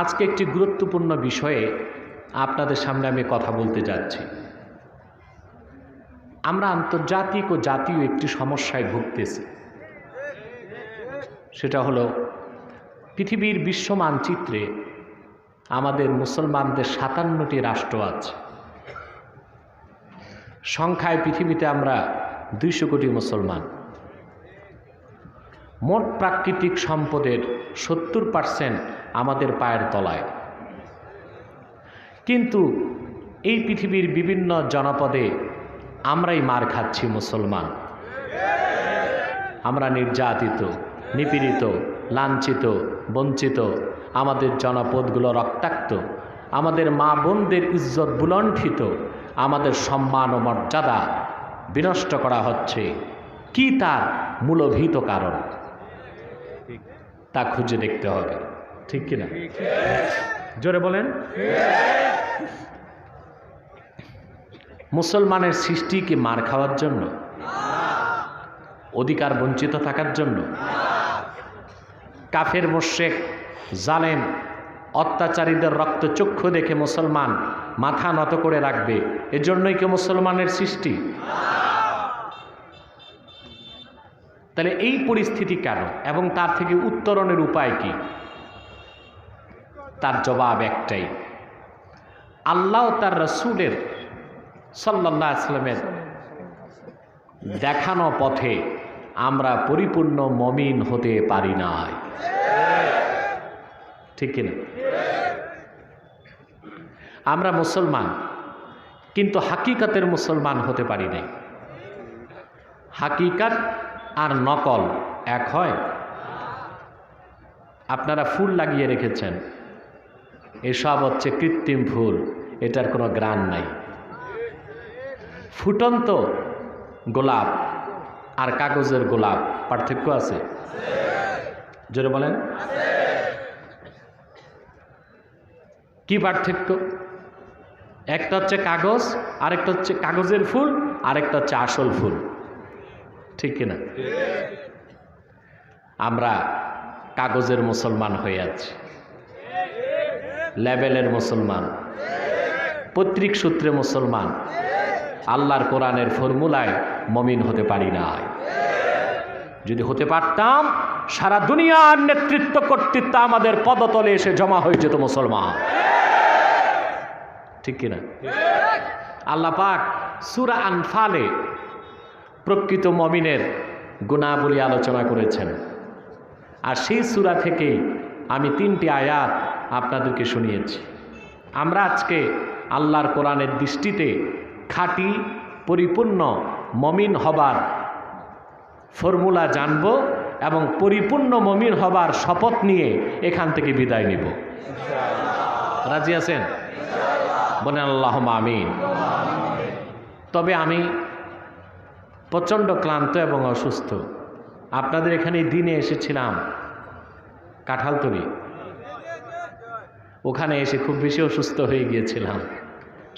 আজকে একটি গুরুত্বপূর্ণ বিষয়ে আপনাদের সামনে আমি কথা বলতে যাচ্ছি। আমরা আন্তর্জাতিক ও জাতীয় একটি সমস্যায় ভুগতেছি। সেটা হলো পৃথিবীর বিশ্ব মানচিত্রে আমাদের মুসলমানদের ৫৭টি রাষ্ট্র আছে। সংখ্যায় পৃথিবীতে আমরা ২০০ কোটি মুসলমান। মোট প্রাকৃতিক সম্পদের ৭০% আমাদের পায়ের তলায়। কিন্তু এই পৃথিবীর বিভিন্ন জনপদে আমরাই মার খাচ্ছি মুসলমান। আমরা নির্যাতিত, নিপীড়িত, লাঞ্ছিত, বঞ্চিত। আমাদের জনপদগুলো রক্তাক্ত, আমাদের মা বোনদের ইজ্জত বুলণ্ঠিত, আমাদের সম্মান ও মর্যাদা বিনষ্ট করা হচ্ছে। কি তার মূলভূত কারণ তা খুঁজে দেখতে হবে, ঠিক কিনা? জোরে বলেন। মুসলমানের সৃষ্টি কি মার খাওয়ার জন্য, অধিকার বঞ্চিত থাকার জন্য? কাফের মুশরিক জালেম অত্যাচারীদের রক্তচক্ষু দেখে মুসলমান মাথা নত করে রাখবে, এজন্যই কি মুসলমানের সৃষ্টি? তাহলে এই পরিস্থিতি কেন এবং তার থেকে উত্তরণের উপায় কি? তার জবাব একটাই, আল্লাহ তার রাসূলের সাল্লাল্লাহু আলাইহি ওয়াসাল্লামের দেখানো পথে আমরা পরিপূর্ণ মুমিন হতে পারি না, ঠিক কিনা? আমরা মুসলমান কিন্তু হাকিকতের মুসলমান হতে পারি নাই। হাকিকত আর নকল এক হয়? আপনারা ফুল লাগিয়ে রেখেছেন, এসব হচ্ছে কৃত্রিম ফুল, এটার কোনো গ্রান নাই। ফুটন্ত গোলাপ আর কাগজের গোলাপ পার্থক্য আছে? জোরে বলেন, কি পার্থক্য? একটা হচ্ছে কাগজ, আরেকটা হচ্ছে কাগজের ফুল, আরেকটা হচ্ছে আসল ফুল, ঠিক কিনা? আমরা কাগজের মুসলমান হয়ে আছি, লেবেলের মুসলমান, পৈতৃক সূত্রে মুসলমান, আল্লাহর কোরআনের ফর্মুলায় মুমিন হতে পারি না। যদি হতে পারতাম, সারা দুনিয়ার নেতৃত্ব কর্তৃত্ব আমাদের পদতলে এসে জমা হয়ে যেত মুসলমান, ঠিক কিনা? আল্লাহ পাক সূরা আনফালে প্রকৃত মুমিনের গুণাবলী আলোচনা করেছেন, আর সেই সূরা থেকেই আমি 3টি আয়াত আপনাদেরকে শুনিয়েছি। আমরা আজকে আল্লাহর কোরআনের দৃষ্টিতে খাঁটি পরিপূর্ণ মুমিন হবার ফর্মুলা জানব এবং পরিপূর্ণ মুমিন হবার শপথ নিয়ে এখান থেকে বিদায় নিব। রাজি আছেন? বলেন আল্লাহুম্মা আমিন। তবে আমি প্রচণ্ড ক্লান্ত এবং অসুস্থ। আপনাদের এখানে দিনে এসেছিলাম কাঁঠালতলী, ওখানে এসে খুব বেশি অসুস্থ হয়ে গিয়েছিলাম।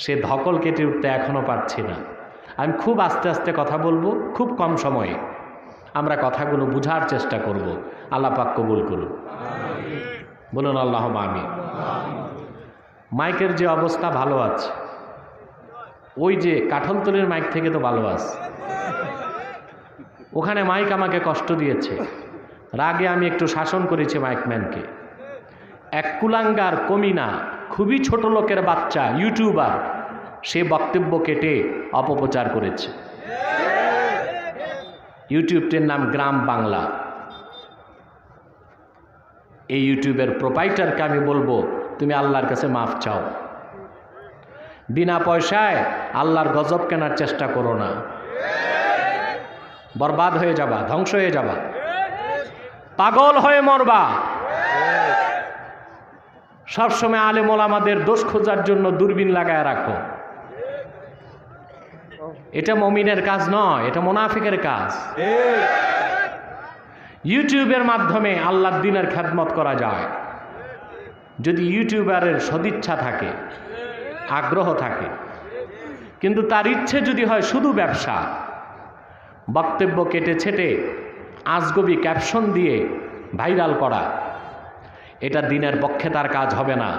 সে ধকল কেটে উঠতে এখনও পারছি না। আমি খুব আস্তে আস্তে কথা বলবো, খুব কম সময়ে আমরা কথাগুলো বুঝার চেষ্টা করব। আল্লাহ পাক কবুল করুন, বলুন আল্লাহুম্মা আমিন। মাইকের যে অবস্থা ভালো আছে, ওই যে কাঁঠালতলীর মাইক থেকে তো ভালো আছে। ওখানে মাইক আমাকে কষ্ট দিয়েছে, রাগে আমি একটু শাসন করেছি মাইকম্যানকে। এক কুলাঙ্গার কমিনা, খুবই ছোট লোকের বাচ্চা ইউটিউবার, সে বক্তব্য কেটে অপপ্রচার করেছে। ইউটিউবটির নাম গ্রাম বাংলা। এই ইউটিউবের প্রোপাইটারকে আমি বলবো, তুমি আল্লাহর কাছে মাফ চাও। বিনা পয়সায় আল্লাহর গজব কেনার চেষ্টা করো না, বরবাদ হয়ে যাবা, ধ্বংস হয়ে যাবা, পাগল হয়ে মরবা। সবসময় আলেম ওলামাদের দোষ খোঁজার জন্য দূরবীন লাগায় রাখো। এটা মুমিনের কাজ নয়, এটা মুনাফিকের কাজ। ইউটিউবের মাধ্যমে আল্লাহর দ্বীনের খেদমত করা যায় যদি ইউটিউবারের সদিচ্ছা থাকে, আগ্রহ থাকে। কিন্তু তার ইচ্ছে যদি হয় শুধু ব্যবসা, বক্তব্য কেটে ছেটে আজগবি ক্যাপশন দিয়ে ভাইরাল করা, এটা দিনের পক্ষে তার কাজ হবে না।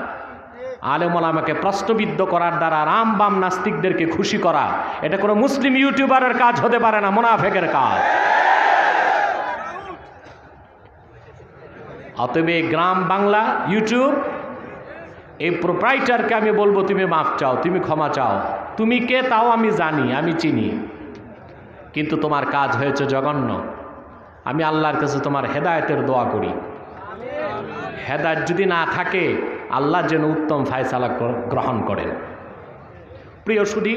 আলেম ওলামাকে প্রশ্নবিদ্ধ করার দ্বারা রাম বাম নাস্তিকদেরকে খুশি করা, এটা কোনো মুসলিম ইউটিউবারের কাজ হতে পারে না, মুনাফেকের কাজ। অতএব গ্রাম বাংলা ইউটিউব এই প্রোপ্রাইটারকে আমি বলবো, তুমি মাফ চাও, তুমি ক্ষমা চাও। তুমি কে তাও আমি জানি, আমি চিনি, কিন্তু তোমার কাজ হয়েছে জঘন্য। আমি আল্লাহর কাছে তোমার হেদায়েতের দোয়া করি। হেদায়েত যদি না থাকে, আল্লাহ যেন উত্তম ফায়সালা গ্রহণ করেন। প্রিয় সুধী,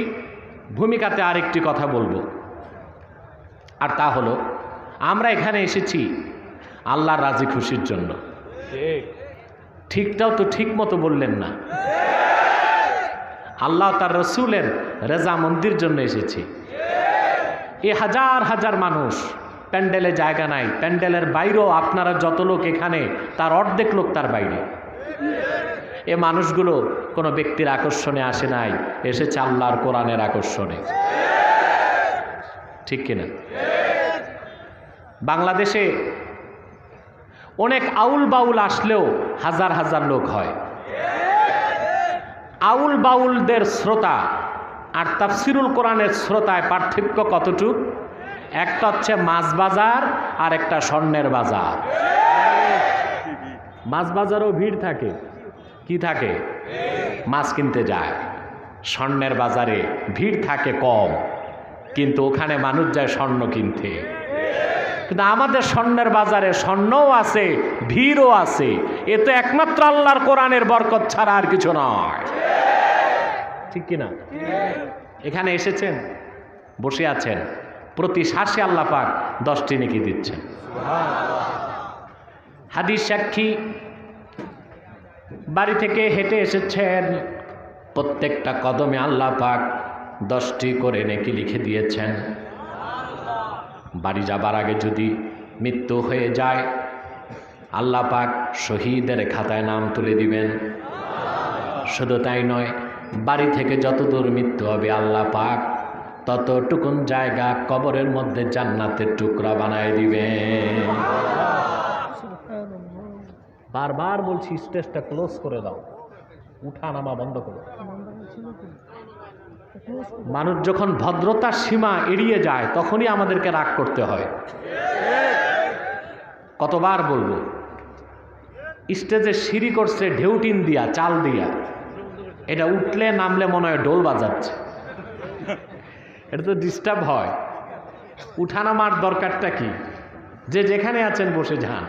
ভূমিকাতে আরেকটি কথা বলবো, আর তা হলো আমরা এখানে এসেছি আল্লাহর রাজি খুশির জন্য। ঠিকটাও তো ঠিক মতো বললেন না। আল্লাহ তার রসুলের রেজামন্দির জন্য এসেছি। এ হাজার হাজার মানুষ, প্যান্ডেলে জায়গা নাই, প্যান্ডেলের বাইরেও আপনারা যত লোক এখানে, তার অর্ধেক লোক তার বাইরে। এ মানুষগুলো কোনো ব্যক্তির আকর্ষণে আসে নাই, এসেছে আল্লাহর কোরআনের আকর্ষণে। ঠিক কিনা? বাংলাদেশে অনেক আউল বাউল আসলেও হাজার হাজার লোক হয়। আউল বাউলদের শ্রোতা আর তাফসিরুল কোরআনের শ্রোতায় পার্থক্য কতটুক? একটা হচ্ছে মাছ বাজার আর একটা স্বর্ণের বাজার। মাছ বাজারও ভিড় থাকে, কি থাকে? মাছ কিনতে যায়। স্বর্ণের বাজারে ভিড় থাকে কম, কিন্তু ওখানে মানুষ যায় স্বর্ণ কিনতে। কিন্তু আমাদের স্বর্ণের বাজারে স্বর্ণও আছে, ভিড়ও আছে। এ তো একমাত্র আল্লাহর কোরআনের বরকত ছাড়া আর কিছু নয়। ঠিক কিনা? এখানে এসেছেন, বসে আছেন, প্রতি শ্বাসে আল্লাহ পাক 10টি নেকি দিচ্ছেন। হাদিস সাক্ষী, বাড়ি থেকে হেঁটে এসেছেন, প্রত্যেকটা কদমে আল্লাহ পাক 10টি করে নেকি লিখে দিয়েছেন। বাড়ি যাবার আগে যদি মৃত্যু হয়ে যায়, আল্লাহ পাক শহীদের খাতায় নাম তুলে দিবেন। শুধু তাই নয়, বাড়ি থেকে যত দূর মৃত্যু হবে, আল্লাহ পাক ততটুকুন জায়গা কবরের মধ্যে জান্নাতের টুকরা বানায় দিবেন। বারবার বলছি, স্টেজটা ক্লোজ করে দাও, উঠা নামা বন্ধ করো। মানুষ যখন ভদ্রতার সীমা এড়িয়ে যায়, তখনই আমাদেরকে রাগ করতে হয়। কতবার বলবো, স্টেজে সিঁড়ি করছে ঢেউটিন দিয়া, চাল দিয়া, এটা উঠলে নামলে মনে হয় ঢোল বাজাচ্ছে। এটা তো ডিস্টার্ব হয়। উঠানামার দরকারটা কি? যে যেখানে আছেন বসে যান।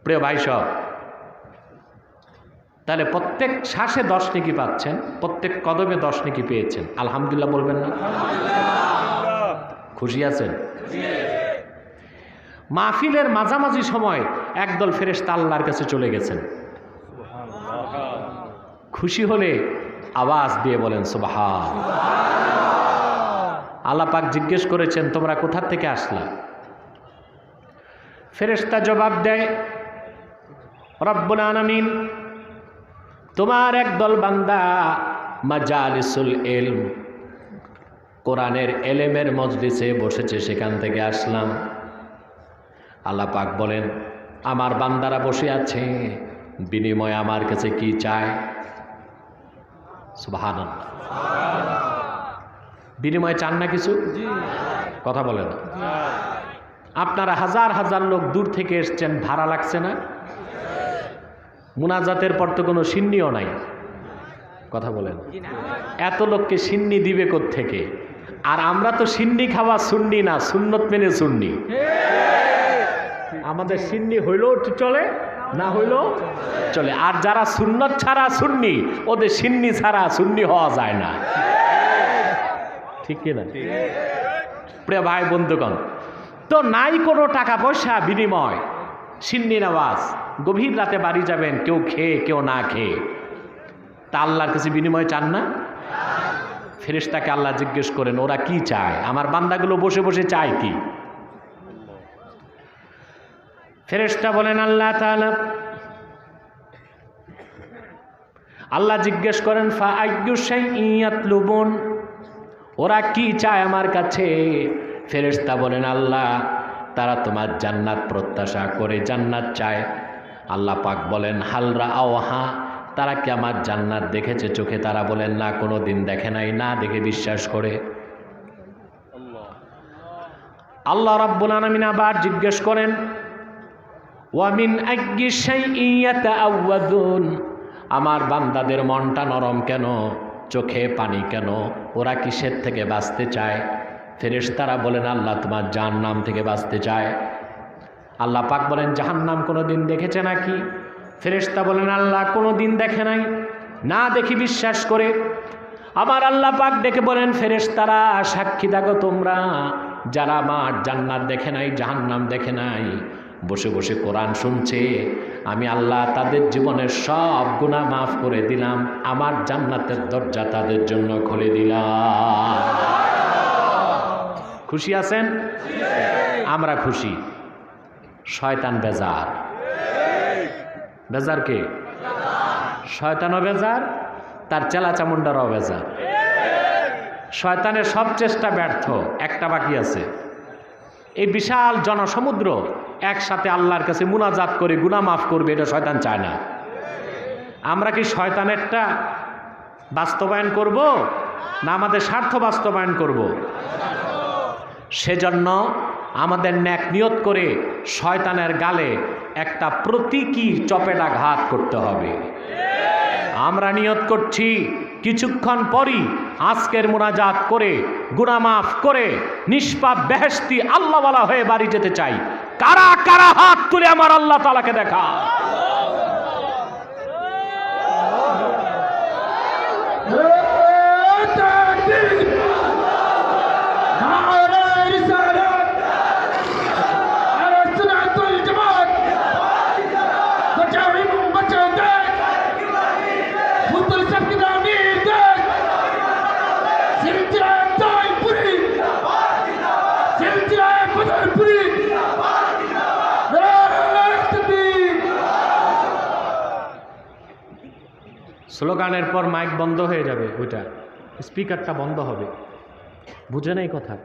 প্রিয় ভাই সব, তাহলে প্রত্যেক শ্বাসে 10 নেকি পাচ্ছেন, প্রত্যেক কদমে 10 নেকি পেয়েছেন। আলহামদুলিল্লাহ বলবেন না? খুশি আছেন? মাহফিলের মাঝামাঝি সময় একদল ফেরেশতা আল্লাহর কাছে চলে গেছেন। খুশি হলে আওয়াজ দিয়ে বলেন সুবহান। আল্লাহ পাক জিজ্ঞেস করেছেন, তোমরা কোথা থেকে আসলা? ফেরেশতা জবাব দেয়, রব্বুল আলামিন, তোমার একদল বান্দা মাজালিসুল ইলম, কোরআনের এলেমের মজলিসে বসেছে, সেখান থেকে আসলাম। আল্লাহ পাক বলেন, আমার বান্দারা বসে আছে, বিনিময়ে আমার কাছে কি চায়? সুবহানাল্লাহ। বিনিময়ে চান না কিছু? কথা বলেন। আপনারা হাজার হাজার লোক দূর থেকে এসছেন, ভাড়া লাগছে না? মুনাজাতের পর তো কোনো সিন্নিও নাই। কথা বলেন। এত লোককে সিন্নি দিবে কোত্থেকে? আর আমরা তো সিন্নি খাওয়া সুন্নি না, সুন্নত মেনে সুন্নি। আমাদের সিন্নি হইলেও চলে, না হইলেও চলে। আর যারা সুন্নত ছাড়া সুন্নি, ওদের সিন্নি ছাড়া সুন্নি হওয়া যায় না। ঠিক কিনা? প্রিয় ভাই বন্ধুগণ, তো নাই কোনো টাকা পয়সা বিনিময়, সিন্নি নামাজ, গভীর রাতে বাড়ি যাবেন, কেউ খেয়ে কেউ না খেয়ে, তা আল্লাহর কাছে বিনিময় চান না? ফেরেশতাকে আল্লাহ জিজ্ঞেস করেন, ওরা কি চায়? আমার বান্দাগুলো বসে বসে চায় কি? ফেরেশতা বলেন, আল্লাহ তাআলা, আল্লাহ জিজ্ঞেস করেন, ফা আইয়ু শাইইন ইয়াতলুবুন, ওরা কি চায় আমার কাছে? ফেরেশতা বলেন, আল্লাহ, তারা তোমার জান্নাত প্রত্যাশা করে জান্নাত চায়। আল্লাহ পাক বলেন হাল রাআওহা, তারা কি আমার জান্নাত দেখেছে চোখে? তারা বলেন না, কোনো দিন দেখে নাই, না দেখে বিশ্বাস করে। আল্লাহ রাব্বুল আলামিন আবার জিজ্ঞেস করেন ওয়া মিন আইয়্যি শাইইন ইয়াতাআওয়াযুন, আমার বান্দাদের মনটা নরম কেন, চোখে পানি কেন, ওরা কিসের থেকে বাঁচতে চায়? ফেরেশতারা বলেন আল্লাহ তোমার জাহান্নাম থেকে বাঁচতে চায়। আল্লাহ পাক বলেন জাহান্নাম কোনো দিন দেখেছে নাকি? ফেরেশতা বলেন আল্লাহ কোনো দিন দেখে নাই, না দেখি বিশ্বাস করে। আবার আল্লাহ পাক ডেকে বলেন ফেরেশতারা সাক্ষী থাকো তোমরা, যারা আমার জান্নাত দেখে নাই, জাহান্নাম দেখে নাই, বসে বসে কোরআন শুনছে, আমি আল্লাহ তাদের জীবনের সব গুনাহ মাফ করে দিলাম, আমার জান্নাতের দরজা তাদের জন্য খুলে দিলাম। খুশি আছেন? আমরা খুশি। শয়তান বেজার। বেজার কে? শয়তানও বেজার, তার চেলা চামুন্ডারাও বেজার। শয়তানের সব চেষ্টা ব্যর্থ, একটা বাকি আছে। এই বিশাল জনসমুদ্র একসাথে আল্লাহর কাছে মুনাজাত করে গুনাহ মাফ করবে, এটা শয়তান চায় না। আমরা কি শয়তানেরটা বাস্তবায়ন করব না আমাদের স্বার্থ বাস্তবায়ন করব? সেজন্য আমাদের নেক নিয়ত করে শয়তানের গালে একটা প্রতীকী চপেটাঘাত করতে হবে। আমরা নিয়ত করছি কিছুক্ষণ পরই আজকের মুনাজাত করে গুনাহ মাফ করে নিষ্পাপ বেহেশতি আল্লাহওয়ালা হয়ে বাড়ি যেতে চাই। কারা কারা হাত তুলে আমার আল্লাহ তাআলাকে দেখা। স্লোগানের পর মাইক বন্ধ হয়ে যাবে, ওইটা স্পিকারটা বন্ধ হবে, বুঝে নাই কথা?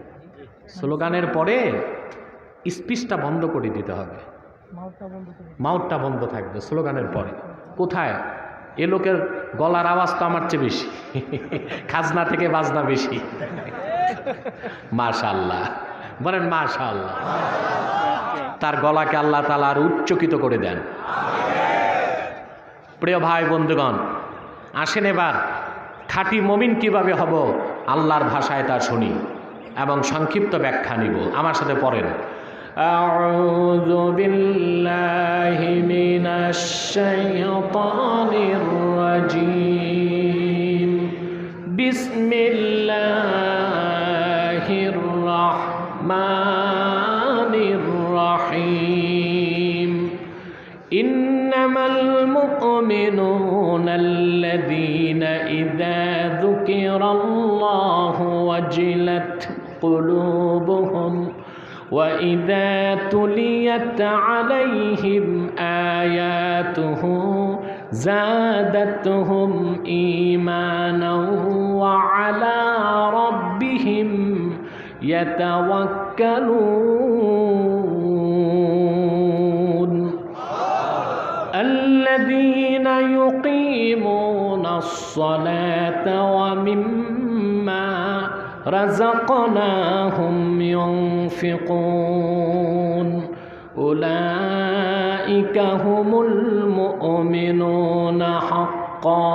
স্লোগানের পরে স্পিচটা বন্ধ করে দিতে হবে, মাউথটা বন্ধ থাকবে স্লোগানের পরে। কোথায়? এ লোকের গলার আওয়াজ তো আমার চেয়ে বেশি, খাজনা থেকে বাজনা বেশি। মাশাআল্লাহ বলেন, মাশাআল্লাহ। তার গলাকে আল্লাহ তাআলা আর উচ্চকিত করে দেন। প্রিয় ভাই বন্ধুগণ, আসেন এবার খাঁটি মুমিন কিভাবে হব আল্লাহর ভাষায় তা শুনি এবং সংক্ষিপ্ত ব্যাখ্যা নিব। আমার সাথে পড়েন আউযু বিল্লাহি মিনাশ শাইতানির রাজীম বিসমিল্লাহির রাহমানির রাহিম ইন্নামাল মুমিনুনা আল্লাযীনা ইযা যুকিরাল্লাহু ওয়াজিলাত কুলুবুহুম ওয়া ইযা তুলিয়াত আলাইহিম আয়াতুহু যাদাতুহুম ঈমানাও ওয়া আলা রাব্বিহিম ইয়াতাওয়াক্কালুন الذين يقيمون الصلاة ومما رزقناهم ينفقون أولئك هم المؤمنون حقا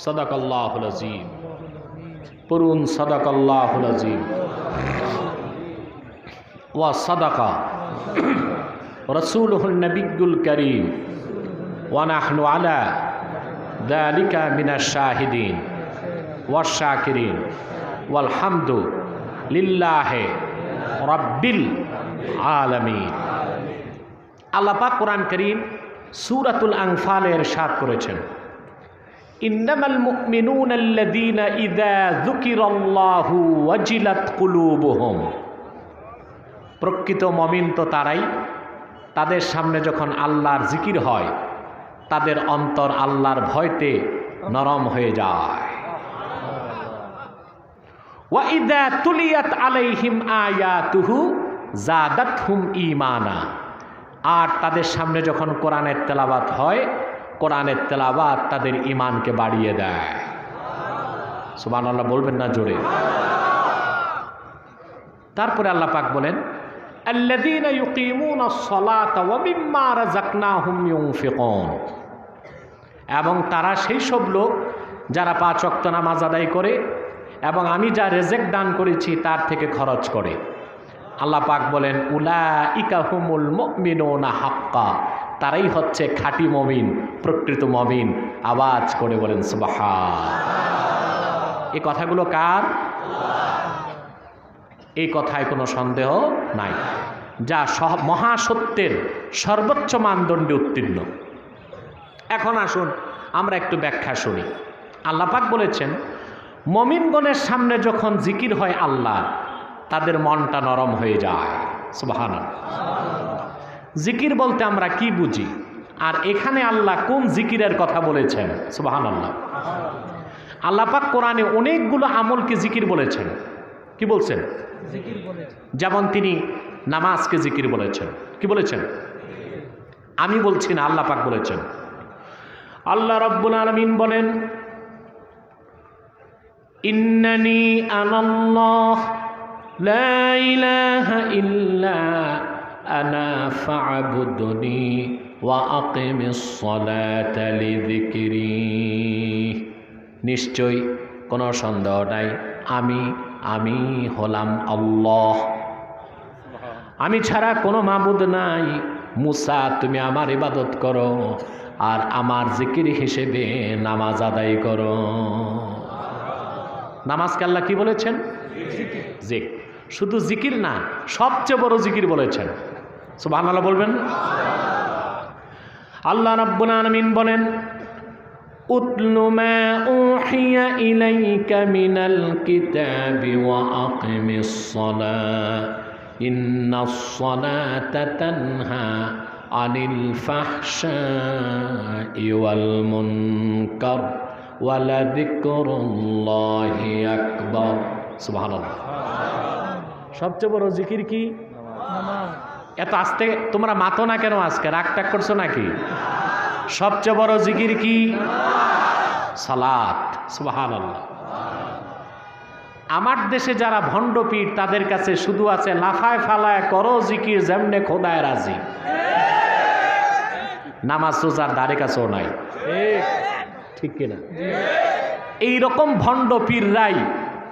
صدق الله العظيم পড়ুন صدق الله العظيم وصدق রসুলুল নবিয়্যুল করিম ওয়া নাহনু আলা যালিকা মিনাশ শাহিদিন ওয়াশ শাকিরিন ওয়াল হামদু লিল্লাহি রাব্বিল আলামিন। আল্লাহ পাক কোরআন কারীম সূরাতুল আনফালে ইরশাদ করেছেন ইন্নামাল মুমিনুনা আল্লাযীনা ইযা যুকিরাল্লাহু ওয়াজিলাত কুলুবুহুম। প্রকৃত মুমিন তো তারাই, তাদের সামনে যখন আল্লাহর জিকির হয় তাদের অন্তর আল্লাহর ভয়তে নরম হয়ে যায়। ওয়া ইযা তুলিয়াত আলাইহিম আয়াতুহু যাদাতহুম ঈমানা। আর তাদের সামনে যখন কোরআনের তেলাওয়াত হয়, কোরআনের তেলাওয়াত তাদের ঈমানকে বাড়িয়ে দেয়। সুবহানাল্লাহ বলবেন না জোরে? তারপরে আল্লাহ পাক বলেন, আল্লাযীনা ইউকিমুনাস সালাতা ওয়া মিম্মা রাযাকনাহুম ইউনফিকুন। এবং তারা সেই সব লোক যারা 5 ওয়াক্ত নামাজ আদায় করে এবং আমি যা রিজিক দান করেছি তার থেকে খরচ করে। আল্লাহ পাক বলেন, উলাইকা হুমুল মুমিনুনা হাক্কা। তারাই হচ্ছে খাঁটি মুমিন, প্রকৃত মুমিন। আওয়াজ করে বলেন সুবহান। এই কথাগুলো কার? এই কথায় কোনো সন্দেহ নাই, যা মহাসত্যের সর্বোচ্চ মানদণ্ডে উত্তীর্ণ। এখন আসুন আমরা একটু ব্যাখ্যা শুনি। আল্লাহ পাক বলেছেন, মুমিনগণের সামনে যখন জিকির হয় আল্লাহ, তাদের মনটা নরম হয়ে যায়। সুবহানাল্লাহ। জিকির বলতে আমরা কি বুঝি, আর এখানে আল্লাহ কোন জিকিরের কথা বলেছেন? সুবহানাল্লাহ। আল্লাহ পাক কোরআনে অনেকগুলো আমলকে জিকির বলেছেন। কি বলছেন? যেমন তিনি নামাজকে জিকির বলেছেন। কি বলেছেন? আমি বলছি না, আল্লাহ পাক বলেছেন। আল্লাহ রাব্বুল আলামিন বলেন, ইন্নানি আনাল্লাহ লা ইলাহা ইল্লা আনা ফা'বুদনি ওয়া আকিমিস সালাতা লিযিকরি। নিশ্চয় কোনো সন্দেহ নাই, আমি হলাম আল্লাহ, আমি ছাড়া কোনো মাবুদ নাই। মুসা, তুমি আমার ইবাদত করো আর আমার জিকির হিসেবে নামাজ আদায় করো। নামাজকে আল্লাহ কি বলেছেন? জিকির। শুধু জিকির না, সবচেয়ে বড় জিকির বলেছেন। সুবহানাল্লাহ বলবেন? আল্লাহ রাব্বুল আলামিন বলেন, উতলু মা উহিয়া ইলাইকা মিনাল কিতাবি ওয়া আকিমিস সালাহ ইন্নাস সালাতা তানহা আনিল ফাহশাই ওয়াল মুনকার ওয়া লাযিকরুল্লাহি আকবার। সুবহানাল্লাহ। সবচেয়ে বড় জিকির কি? নামাজ। এত আস্তে তোমরা মাতো না কেন? আজকে রাগ টাগ করছো নাকি? সবচেয়ে বড় জিকির কি? সালাত। সুবহানাল্লাহ। আমার দেশে যারা ভণ্ড পীর, তাদের কাছে শুধু আছে লাফায় ফালায় করো জিকির যেমনে খোদায় রাজি। নামাজ রোজার ধারে কাছেও নাই। ঠিক কিনা? এইরকম ভণ্ড পীররাই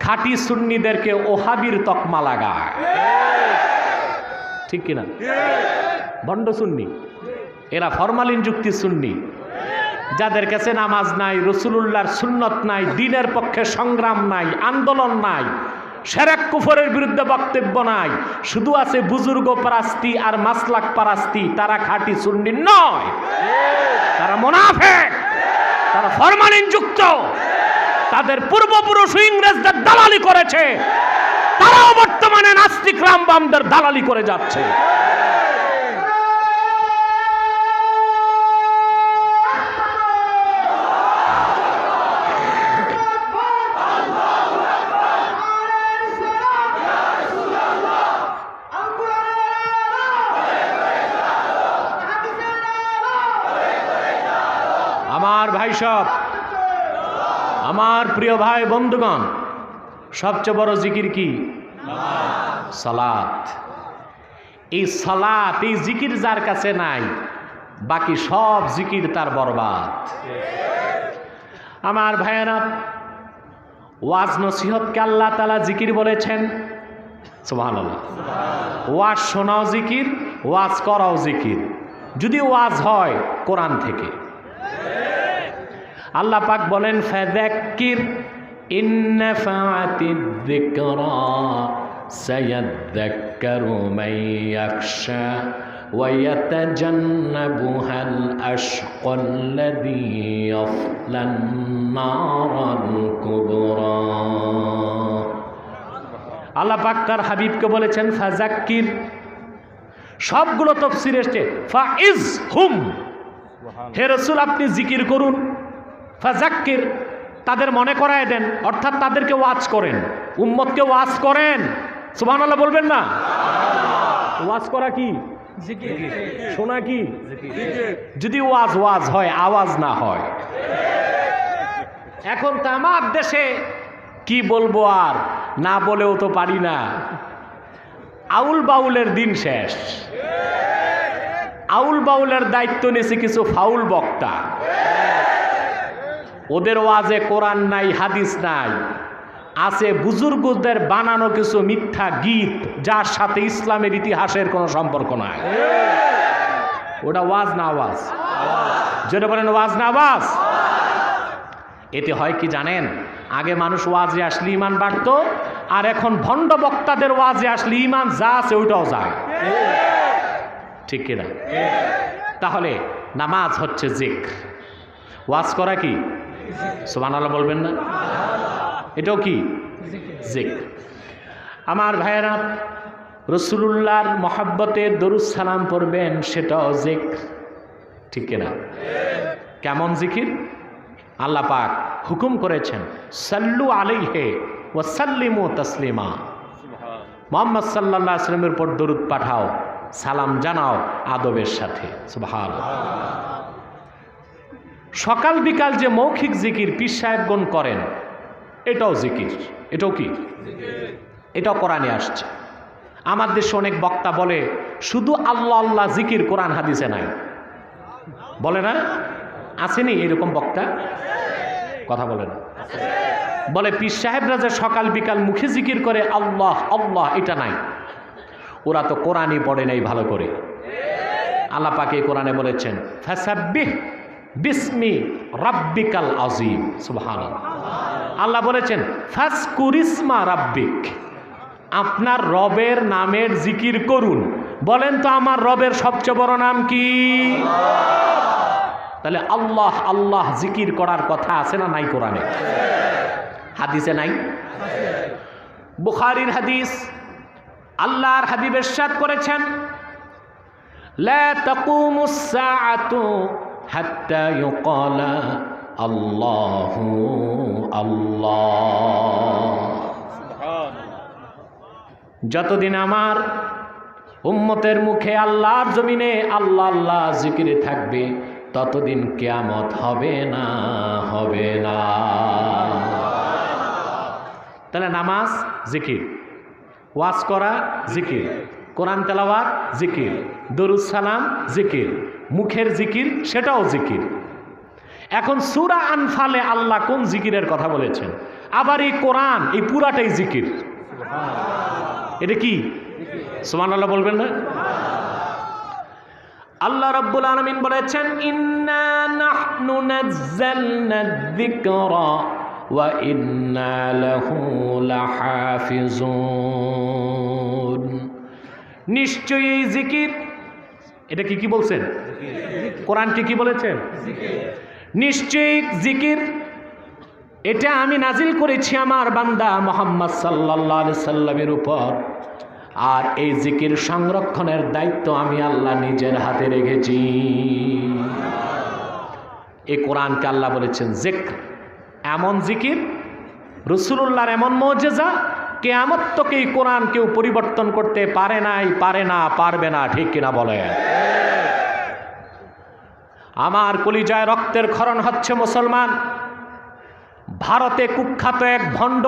খাঁটি সুন্নিদেরকে ওহাবির তকমা লাগায়। ঠিক কিনা? ভণ্ড সুন্নি এরা ফরমালিন যুক্তি সুন্নি, যাদের কাছে নামাজ নাই, রাসূলুল্লাহর সুন্নত নাই, দ্বীনের পক্ষে সংগ্রাম নাই, আন্দোলন নাই, শিরক কুফরের বিরুদ্ধে বক্তব্য নাই, শুধু আছে বুজুর্গ পারাস্তি আর মাসলাক পারাস্তি। তারা খাঁটি সুন্নি নয়, তারা মুনাফিক, তারা ফরমালিন যুক্ত। তাদের পূর্বপুরুষ ইংরেজদের দালালি করেছে, তারাও বর্তমানে নাস্তিক রামবামদের দালালি করে যাচ্ছে। আমার ভাই সব, আমার প্রিয় ভাই বন্ধুগণ, সবচেয়ে বড় জিকির কি? সালাত। এই সালাত, এই জিকির যার কাছে নাই, বাকি সব জিকির তার বরবাদ। আমার ভাইয়েরা, ওয়াজ নসিহতকে আল্লাহ তাআলা জিকির বলেছেন। সুবহানাল্লাহ। ওয়াজ শোনাও জিকির, ওয়াজ করাও জিকির, যদি ওয়াজ হয় কোরআন থেকে। আল্লাহ পাক বলেন, ফাযাক্কির ইন নাফাআতিয যিকরা সায়াযাক্কারু মান ইয়াখশা ওয়া ইয়াতাজান্নাবুহাল আশকাল্লাযী ইয়াসলান নারাল কুবরা। আল্লাহ পাক তার হাবিবকে বলেছেন ফাযাক্কির। সবগুলো তাফসীরে এসেছে ফাইজহুম, হে রাসূল আপনি জিকির করুন। ফাযাক্কির, তাদের মনে করায় দেন, অর্থাৎ তাদেরকে ওয়াজ করেন, উম্মতকে ওয়াজ করেন। সুবহানাল্লাহ বলবেন না? ওয়াজ করা কি? শোনা কি? যদি ওয়াজ হয়, আওয়াজ না হয়। এখন তো আমার দেশে কি বলবো, আর না বলেও তো পারি না, আউল বাউলের দিন শেষ। আউল বাউলের দায়িত্ব নিয়েছে কিছু ফাউল বক্তা। ওদের ওয়াজে কোরআন নাই, হাদিস নাই, আছে বুজুর্গদের বানানো কিছু মিথ্যা গীত, যার সাথে ইসলামের ইতিহাসের কোনো সম্পর্ক নাই। ওটা ওয়াজ না আওয়াজ? যেটা বলেন ওয়াজ না আওয়াজ? এতে হয় কি জানেন, আগে মানুষ ওয়াজে আসলে ইমান বাড়ত, আর এখন ভণ্ড বক্তাদের ওয়াজে আসলে ইমান যা আছে ওইটাও যায়। ঠিক কিনা? তাহলে নামাজ হচ্ছে জিক্র, ওয়াজ করা কি? সুবহানাল্লাহ বলবেন না? এটাও কি? জিক্র। আমার ভাইয়েরা, রাসূলুল্লাহর মহব্বতে দরুদ সালাম পড়বেন, সেটাও জিক্র। ঠিক কিনা? কেমন জিকির? আল্লাহ পাক হুকুম করেছেন, সাল্লু আলাইহি ওয়া সাল্লিমু তাসলিমা। মুহাম্মদ সাল্লাল্লাহু আলাইহি ওয়াসাল্লামের উপর দরুদ পাঠাও, সালাম জানাও আদবের সাথে। সুবহানাল্লাহ। সকাল বিকাল যে মৌখিক জিকির পীর সাহেবগণ করেন, এটাও জিকির। এটাও কি? এটাও কোরআনে আসছে। আমার দেশে অনেক বক্তা বলে শুধু আল্লাহ আল্লাহ জিকির কোরআন হাদিসে নাই, বলে না? আসেনি এরকম বক্তা? কথা বলে না? বলে পীর সাহেবরা যে সকাল বিকাল মুখে জিকির করে আল্লাহ আল্লাহ, এটা নাই। ওরা তো কোরআনই পড়ে নাই ভালো করে। আল্লাহ পাক এই কোরআনে বলেছেন, ফাসাব্বিহ বিসমি রাব্বিকাল আযীম। সুবহানাল্লাহ। আল্লাহ বলেছেন, ফাজকুরিসমা রাব্বিক, আপনার রবের নামের জিকির করুন। বলেন তো আমার রবের সবচেয়ে বড় নাম কি? তাহলে আল্লাহ আল্লাহ জিকির করার কথা আছে না নাই কোরআনে? হাদিসে নাই? বুখারীর হাদিস, আল্লাহর হাবিব ইরশাদ করেছেন, লা তাকুমুস সাআতু হাত্তা ইউকালা আল্লাহু আল্লাহ। যতদিন আমার উম্মতের মুখে আল্লাহর জমিনে আল্লাহ আল্লাহ জিকিরে থাকবে, ততদিন কিয়ামত হবে না, হবে না। তাহলে নামাজ জিকির, ওয়াজ করা জিকির, কোরআন তেলাওয়াত জিকির, দরুদ সালাম জিকির, মুখের জিকির সেটাও জিকির। এখন সূরা আনফালে আল্লাহ কোন জিকিরের কথা বলেছেন? আবার এই কোরআন এই পুরাটাই জিকির। এটা কি? সুবহানাল্লাহ বলবেন না? আল্লাহ রাব্বুল আলামিন বলেছেন, ইন্না নাহনু নাযালনা যিকরা ওয়া ইন্না লাহু লাহাফিজুন। নিশ্চয়ই এই জিকির, এটা কি বলছেন? কোরআনকে কি বলেছেন? নিশ্চয়ই জিকির, এটা আমি নাজিল করেছি আমার বান্দা মুহাম্মদ সাল্লাল্লাহু আলাইহি সাল্লামের উপর, আর এই জিকির সংরক্ষণের দায়িত্ব আমি আল্লাহ নিজের হাতে রেখেছি। এই কোরআনকে আল্লাহ বলেছেন জিক্র, এমন জিকির, রাসূলুল্লাহর এমন মুজিজা, কিয়ামত তক এই কোরআন কেউ পরিবর্তন করতে পারে নাই, পারে না, পারবে না। ঠিক কিনা বলেন? আমার কলিজায় রক্তের ক্ষরণ হচ্ছে মুসলমান। ভারতে কুখ্যাত এক ভণ্ড,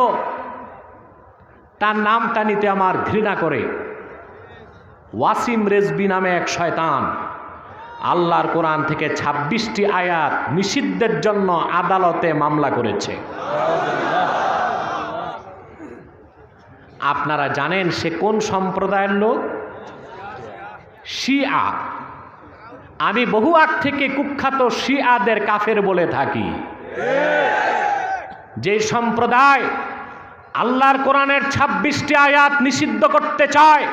তার নামটা নিতে আমার ঘৃণা করে, ওয়াসিম রেজবি নামে এক শয়তান আল্লাহর কোরআন থেকে 26টি আয়াত নিষিদ্ধের জন্য আদালতে মামলা করেছে। আপনারা জানেন সে কোন সম্প্রদায়ের লোক? শিয়া। আমি বহু আগ থেকে কুখ্যাত শিয়াদের কাফের বলে থাকি। যে সম্প্রদায় আল্লাহর কোরআনের 26টি আয়াত নিষিদ্ধ করতে চায়,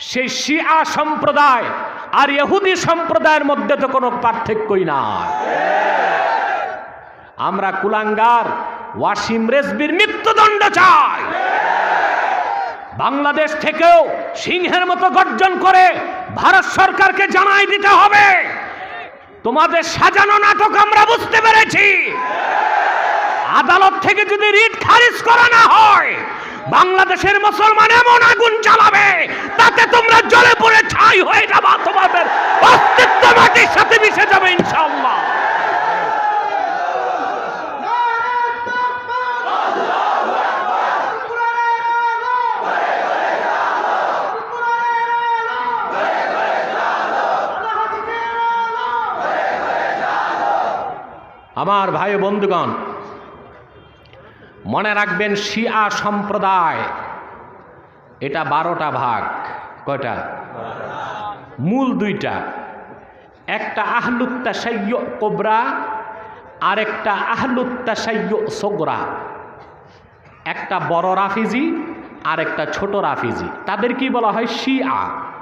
সেই শিয়া সম্প্রদায় আর ইহুদি সম্প্রদায়ের মধ্যে তো কোনো পার্থক্যই নাই। আমরা কুলাঙ্গার ওয়াসিম রেজবির মৃত্যুদণ্ড চাই। বাংলাদেশ থেকেও সিংহের মতো গর্জন করে ভারত সরকারকে জানাই দিতে হবে, তোমাদের সাজানো নাটক আমরা বুঝতে পেরেছি। আদালত থেকে যদি রিট খারিজ করা না হয়, বাংলাদেশের মুসলমান এমন আগুন জ্বালাবে তাতে তোমরা জ্বলে পড়ে ছাই হয়ে যাবে, তোমাদের অস্তিত্ব মাটির সাথে মিশে যাবে ইনশাআল্লাহ। আমার ভাই বন্ধুগণ, মনে রাখবেন শিয়া সম্প্রদায় এটা 12টা ভাগ। কয়টা? মূল দুইটা, একটা আহলুত তাশাইয়্যু কুবরা আর একটা আহলুত তাশাইয়্যু সুগরা। একটা বড় রাফিজি আর একটা ছোট রাফিজি। তাদের কি বলা হয়? শিয়া।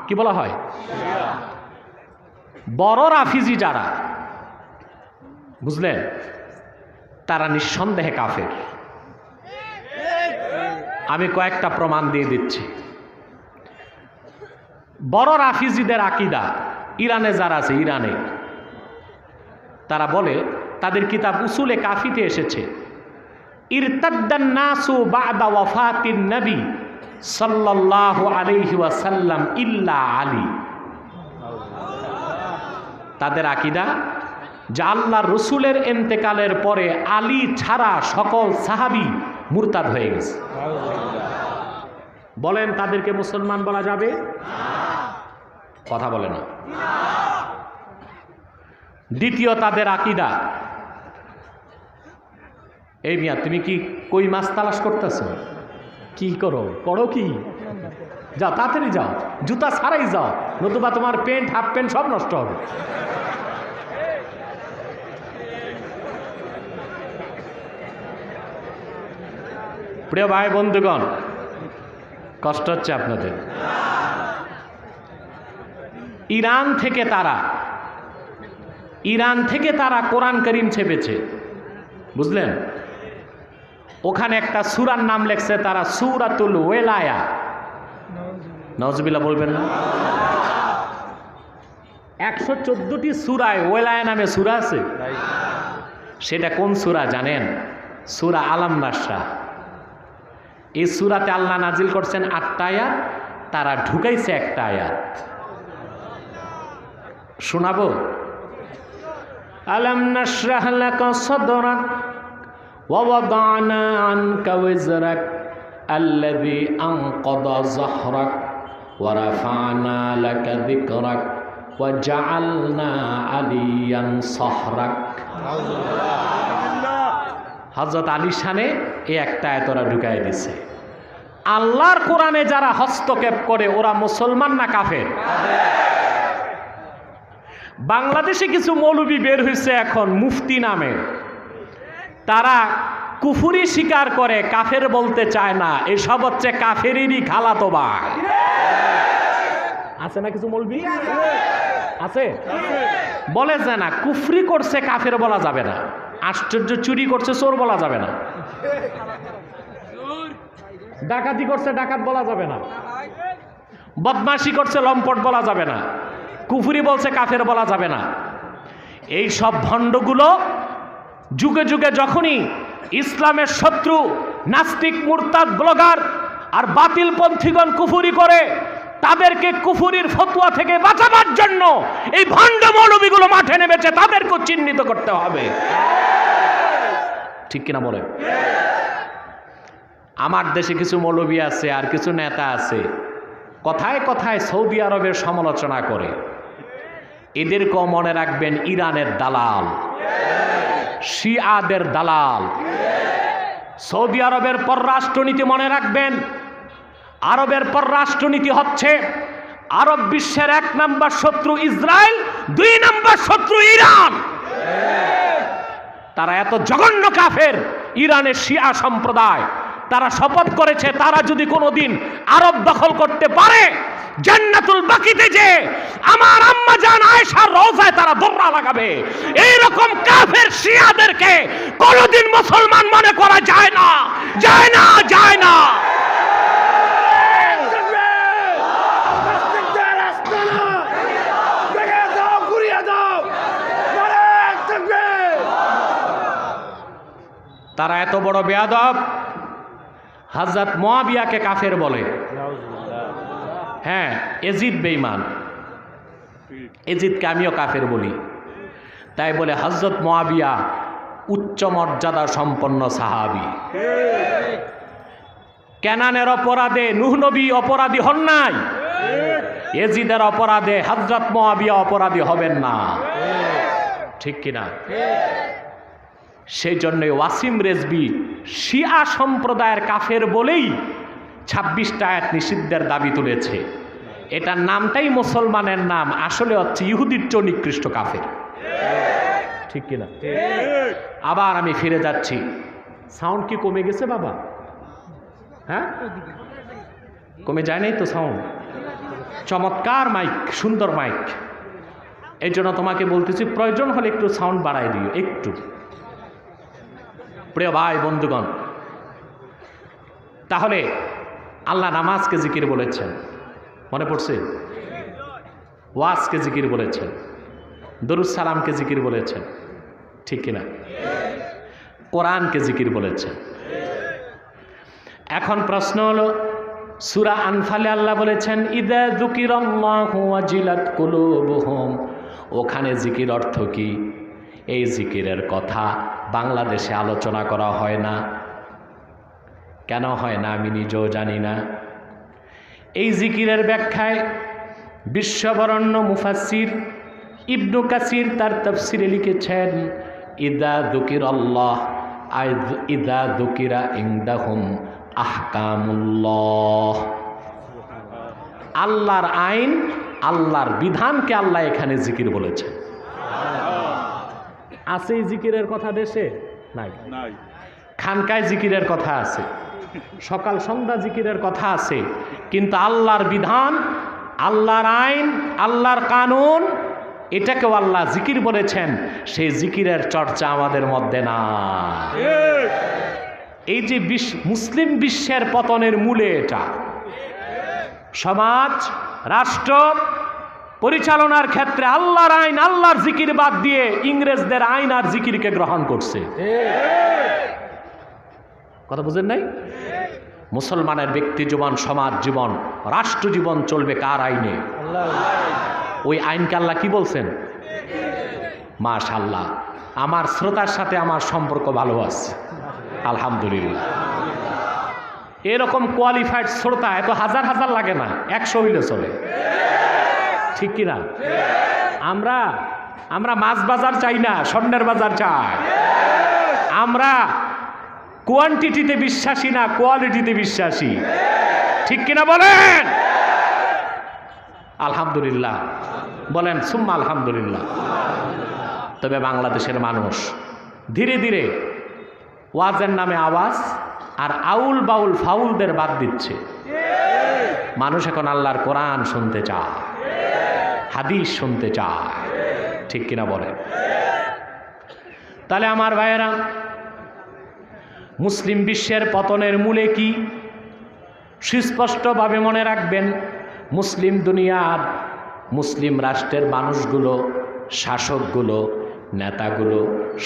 কি বলা হয়? বড় রাফিজি যারা, বুঝলেন, তারা নিঃসন্দেহে কাফের। আমি কয়েকটা প্রমাণ দিয়ে দিচ্ছি। বড় রাফিজিদের আকীদা, ইরানে যারা আছে, ইরানে তারা বলে, তাদের কিতাব উসুলে কাফিতে এসেছে, ইরতাদ্দান নাসু বা'দা ওয়াফাতিন নবী সাল্লাল্লাহু আলাইহি ওয়াসাল্লাম ইল্লা আলী। তাদের আকীদা যে আল্লাহর রসুলের ইন্তেকালের পরে আলী ছাড়া সকল সাহাবী মুরতাদ হয়ে গেছে। বলেন, তাদেরকে মুসলমান বলা যাবে? কথা বলে না। দ্বিতীয় তাদের আকীদা, এই মিয়া তুমি কি কই মাছ তালাশ করতেছ? কি করো? করো কি? যাও, তাড়াতাড়ি যাও, জুতা ছাড়াই যাও, নতুবা তোমার প্যান্ট, হাফ প্যান্ট সব নষ্ট হবে। প্রিয় ভাই বন্ধুগণ, কষ্ট হচ্ছে আপনাদের। ইরান থেকে তারা কোরআন করিম ছেপেছে, বুঝলেন? ওখানে একটা সূরার নাম লেখছে তারা সূরাতুল ওয়ালায়া। নাউজুবিল্লাহ বলবেন না? 114টি সূরায় ওয়ালায়া নামে সূরা আছে। সেটা কোন সূরা জানেন? সূরা আলাম নাশরা। এই সূরাতে আল্লাহ নাজিল করছেন 8টা আয়াত, তারা ঢুকাইছে একটা আয়াত। শোনাবো? আলাম নাশরাহ লাকা সাদরাক ওয়া ওয়াদানা আনকা ওয়িজরাক আল্লাযী আনকাযা যাহরাক ওয়া রাফা'না লাকা যিকরাক ওয়া জাআলনা আলিয়ান সাহরাক। হযরত আলী শানে এই একটা আয়াত ওরা ঢুকাই দিছে। আল্লাহর কোরআনে যারা হস্তক্ষেপ করে ওরা মুসলমান না কাফের? বাংলাদেশে কিছু মৌলবি বের হয়েছে এখন মুফতি নামে, তারা কুফরি স্বীকার করে, কাফের বলতে চায় না। এসব হচ্ছে কাফেরেরই খালাতো ভাই। আছে না কিছু মৌলবি? আছে, বলে যে না কুফরি করছে কাফের বলা যাবে না। আশ্চর্য, চুরি করছে চোর বলা যাবে না, ডাকাতি করছে ডাকাত বলা যাবে না, বদমাশি করছে লম্পট বলা যাবে না, কুফরি বলছে কাফের বলা যাবে না। এই সব ভণ্ডগুলো যুগে যুগে যখনই ইসলামের শত্রু নাস্তিক মুরতাদ ব্লগার আর বাতিল পন্থীগণ কুফরি করে, তাদেরকে কুফরির ফতোয়া থেকে বাঁচাবার জন্য এই ভণ্ড মৌলবীগুলো মাঠে নেমেছে। তাদেরকে চিহ্নিত করতে হবে, ঠিক কিনা বলে? আমার দেশে কিছু মৌলবী আছে আর কিছু নেতা আছে, কথায় কথায় সৌদি আরবের সমালোচনা করে। এদেরকেও মনে রাখবেন ইরানের দালাল, শিয়াদের দালাল। সৌদি আরবের পররাষ্ট্রনীতি মনে রাখবেন, আরবের পররাষ্ট্রনীতি হচ্ছে আরব বিশ্বের 1 নম্বর শত্রু ইসরায়েল, 2 নম্বর শত্রু ইরান। তারা এত জঘন্য কাফের, ইরানের শিয়া সম্প্রদায়। তারা শপথ করেছে তারা যদি কোনোদিন আরব দখল করতে পারে, জান্নাতুল বাকিতে যে আমার আম্মা জান আয়েশার রওজায় তারা দোররা লাগাবে। এইরকম কাফের শিয়াদেরকে কোনোদিন মুসলমান মনে করা যায় না, যায় না, যায় না। তারা এত বড় বেয়াদব, হযরত মুআবিয়াকে কাফের বলে। হ্যাঁ, এজিদ বেঈমান, এজিদকে আমিও কাফের বলি। তাই বলে হযরত মুআবিয়া উচ্চ মর্যাদা সম্পন্ন সাহাবী। কেনানের অপরাধে নূহ নবী অপরাধী হন নাই, এজিদের অপরাধে হযরত মুআবিয়া অপরাধী হবেন না, ঠিক কিনা? সেই জন্যই ওয়াসিম রেজভী শিয়া সম্প্রদায়ের কাফের বলেই 26টা আয়াত নিষিদ্ধের দাবি তুলেছে। এটার নামটাই মুসলমানের নাম, আসলে হচ্ছে ইহুদির চেয়ে নিকৃষ্ট কাফের, ঠিক কিনা? আবার আমি ফিরে যাচ্ছি। সাউন্ড কি কমে গেছে বাবা? হ্যাঁ, কমে যায় নাই তো সাউন্ড? চমৎকার মাইক, সুন্দর মাইক। এই জন্য তোমাকে বলতেছি প্রয়োজন হলে একটু সাউন্ড বাড়াই দিও একটু। প্রিয় ভাই বন্ধুগণ, তাহলে আল্লাহ নামাজকে জিকির বলেছেন, মনে পড়ছে? ওয়াজকে জিকির বলেছেন, দরুদ সালামকে জিকির বলেছেন, ঠিক কিনা? কোরআনকে জিকির বলেছেন। এখন প্রশ্ন হলো, সূরা আনফালে আল্লাহ বলেছেন ইযা যুকিরাল্লাহু ওয়াজিলাত কুলুবুহুম, ওখানে জিকির অর্থ কি? এই জিকিরের কথা বাংলাদেশে আলোচনা করা হয় না। কেন হয় না আমি নিজেও জানি না। এই জিকিরের ব্যাখ্যায় বিশ্ববরণ্য মুফাসসির ইবনু কাসির তার তাফসিরে লিখেছেন ইযা যুকিরাল্লাহ আই ইযা যুকিরা ইনদাহুম আহকামুল্লাহ, আল্লাহর আইন, আল্লাহর বিধানকে আল্লাহ এখানে জিকির বলেছে। আছে এই জিকিরের কথা দেশে? নাই। খানকায় জিকিরের কথা আছে, সকাল সন্ধ্যা জিকিরের কথা আছে, কিন্তু আল্লাহর বিধান, আল্লাহর আইন, আল্লাহর কানুন, এটাকেও আল্লাহ জিকির বলেছেন। সেই জিকিরের চর্চা আমাদের মধ্যে না। এই যে মুসলিম বিশ্বের পতনের মূলে এটা। সমাজ, রাষ্ট্র পরিচালনার ক্ষেত্রে আল্লাহর আইন, আল্লাহর জিকির বাদ দিয়ে ইংরেজদের আইন আর জিকিরকে গ্রহণ করছে। কথা বুঝেন নাই? মুসলমানের ব্যক্তি জীবন, সমাজ জীবন, রাষ্ট্র জীবন চলবে কার আইনে? ওই আইনকে আল্লাহ কি বলছেন? মাশাআল্লাহ, আমার শ্রোতার সাথে আমার সম্পর্ক ভালো আছে, আলহামদুলিল্লাহ। এরকম কোয়ালিফাইড শ্রোতা এত হাজার হাজার লাগে না, 100 হইলে চলে, ঠিক কিনা? আমরা মাছ বাজার চাই না, স্বর্ণের বাজার চাই। আমরা কোয়ান্টিটিতে বিশ্বাসী না, কোয়ালিটিতে বিশ্বাসী, ঠিক কিনা বলেন? আলহামদুলিল্লাহ বলেন, সুম্মা আলহামদুলিল্লাহ। তবে বাংলাদেশের মানুষ ধীরে ধীরে ওয়াজের নামে আওয়াজ আর আউল বাউল ফাউলদের বাদ দিচ্ছে। মানুষ এখন আল্লাহর কোরআন শুনতে চায়, হাদিস শুনতে চায়, ঠিক কিনা বলেন? তাহলে আমার ভাইয়েরা, মুসলিম বিশ্বের পতনের মূলে কি? সুস্পষ্টভাবে মনে রাখবেন, মুসলিম দুনিয়ার, মুসলিম রাষ্ট্রের মানুষগুলো, শাসকগুলো, নেতাগুলো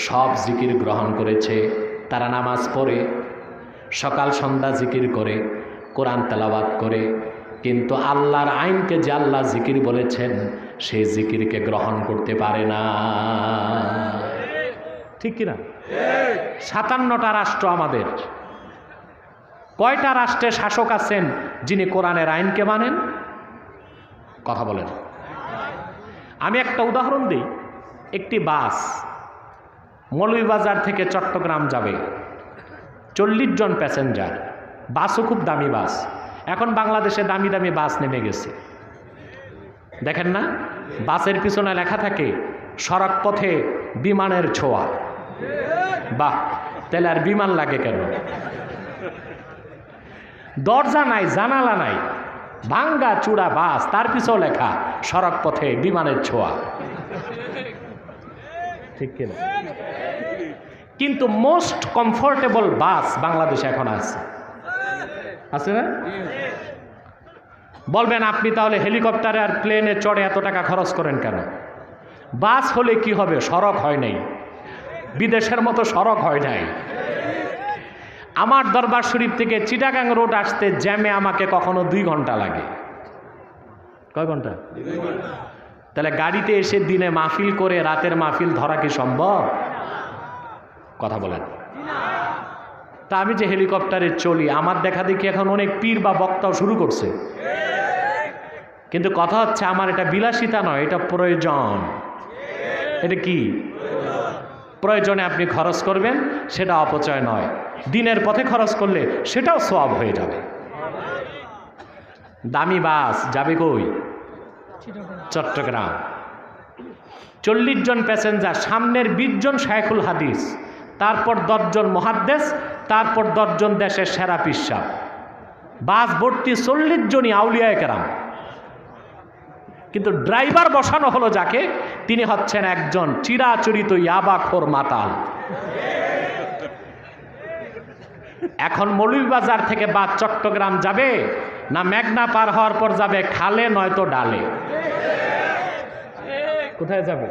সব জিকির গ্রহণ করেছে। তারা নামাজ পড়ে, সকাল সন্ধ্যা জিকির করে, কোরআন তেলাওয়াত করে, কিন্তু আল্লাহর আইনকে যে আল্লাহ জিকির বলেছেন সেই জিকিরকে গ্রহণ করতে পারে না, ঠিক কিনা? 57টা রাষ্ট্র আমাদের। কয়টা রাষ্ট্রে শাসক আছেন যিনি কোরআনের আইনকে মানেন? কথা বলেন। আমি একটা উদাহরণ দিই। একটি বাস মৌলভীবাজার থেকে চট্টগ্রাম যাবে, 40 জন প্যাসেঞ্জার, বাসও খুব দামি বাস। এখন বাংলাদেশে দামি দামি বাস নেমে গেছে, দেখেন না? বাসের পিছনে লেখা থাকে সড়ক পথে বিমানের ছোঁয়া। বাহ, তাহলে আর বিমান লাগে কেন? দরজা নাই, জানালা নাই, ভাঙ্গা চূড়া বাস, তার পিছও লেখা সড়ক পথে বিমানের ছোঁয়া, ঠিক কিনা? কিন্তু মোস্ট কমফোর্টেবল বাস বাংলাদেশে এখন আছে না? বলবেন আপনি তাহলে হেলিকপ্টারে আর প্লেনে চড়ে এত টাকা খরচ করেন কেন? বাস হলে কি হবে? সড়ক হয় নাই, বিদেশের মতো সড়ক হয় নাই। আমার দরবার শরীফ থেকে চিটাগাং রোড আসতে জ্যামে আমাকে কখনো 2 ঘন্টা লাগে। কয় ঘন্টা? তাহলে গাড়িতে এসে দিনে মাহফিল করে রাতের মাহফিল ধরা কি সম্ভব? কথা বলেন। তা আমি যে হেলিকপ্টারে চলি, আমার দেখা দেখি এখন অনেক পীর বা বক্তাও শুরু করছে, কিন্তু কথা হচ্ছে আমার এটা বিলাসিতা নয়, এটা প্রয়োজন। এটা কি প্রয়োজনে আপনি খরচ করবেন, সেটা অপচয় নয়। দিনের পথে খরচ করলে সেটাও সওয়াব হয়ে যাবে। দামি বাস যাবে কই? চট্টগ্রাম। 40 জন প্যাসেঞ্জার, সামনের 20 জন শায়খুল হাদিস, তারপর 10 জন মুহাদ্দিস, তারপর 10 জন দেশের সেরা পিসা। বাস ভর্তি 40 জনই আউলিয়ায়ে কেরাম, কিন্তু ড্রাইভার বসানো হলো যাকে, তিনি হচ্ছেন একজন চিরাচরিত ইয়াবাখোর মাতাল। এখন মৌলভীবাজার থেকে বাস চট্টগ্রাম যাবে না মেঘনা পার হওয়ার পর যাবে খালে নয়তো ডালে? কোথায় যাবে?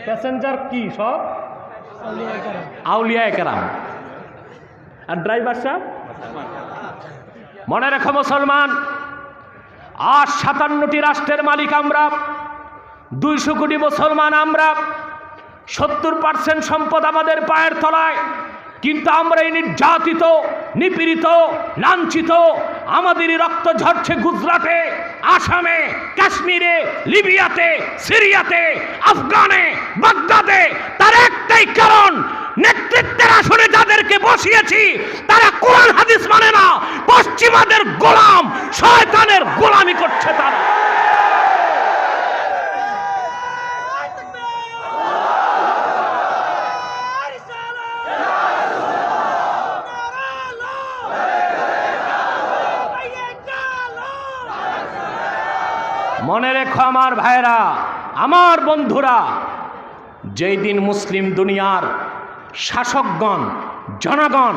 প্যাসেঞ্জার কি সব আউলিয়ায়ে কেরাম, আর ড্রাইভার সাহেব। মনে রেখো মুসলমান, আজ 57টি রাষ্ট্রের মালিক আমরা, 200 কোটি মুসলমান আমরা, 70% সম্পদ আমাদের পায়ের তলায়, কিন্তু আমরা এই নির্যাতিত, নিপীড়িত, লাঞ্ছিত। আমাদেরই রক্ত ঝরছে গুজরাটে, আসামে, কাশ্মীরে, লিবিয়াতে, সিরিয়াতে, আফগানে, বাগদাদে। তার একটাই কারণ, নেতৃত্বের আসনে যাদেরকে বসিয়েছি তারা কোরআন হাদিস মানে না, পশ্চিমাদের গোলাম, শয়তানের গোলামি করছে তারা। মনে রেখো আমার ভাইরা, আমার বন্ধুরা, যেই দিন মুসলিম দুনিয়ার শাসকগণ, জনগণ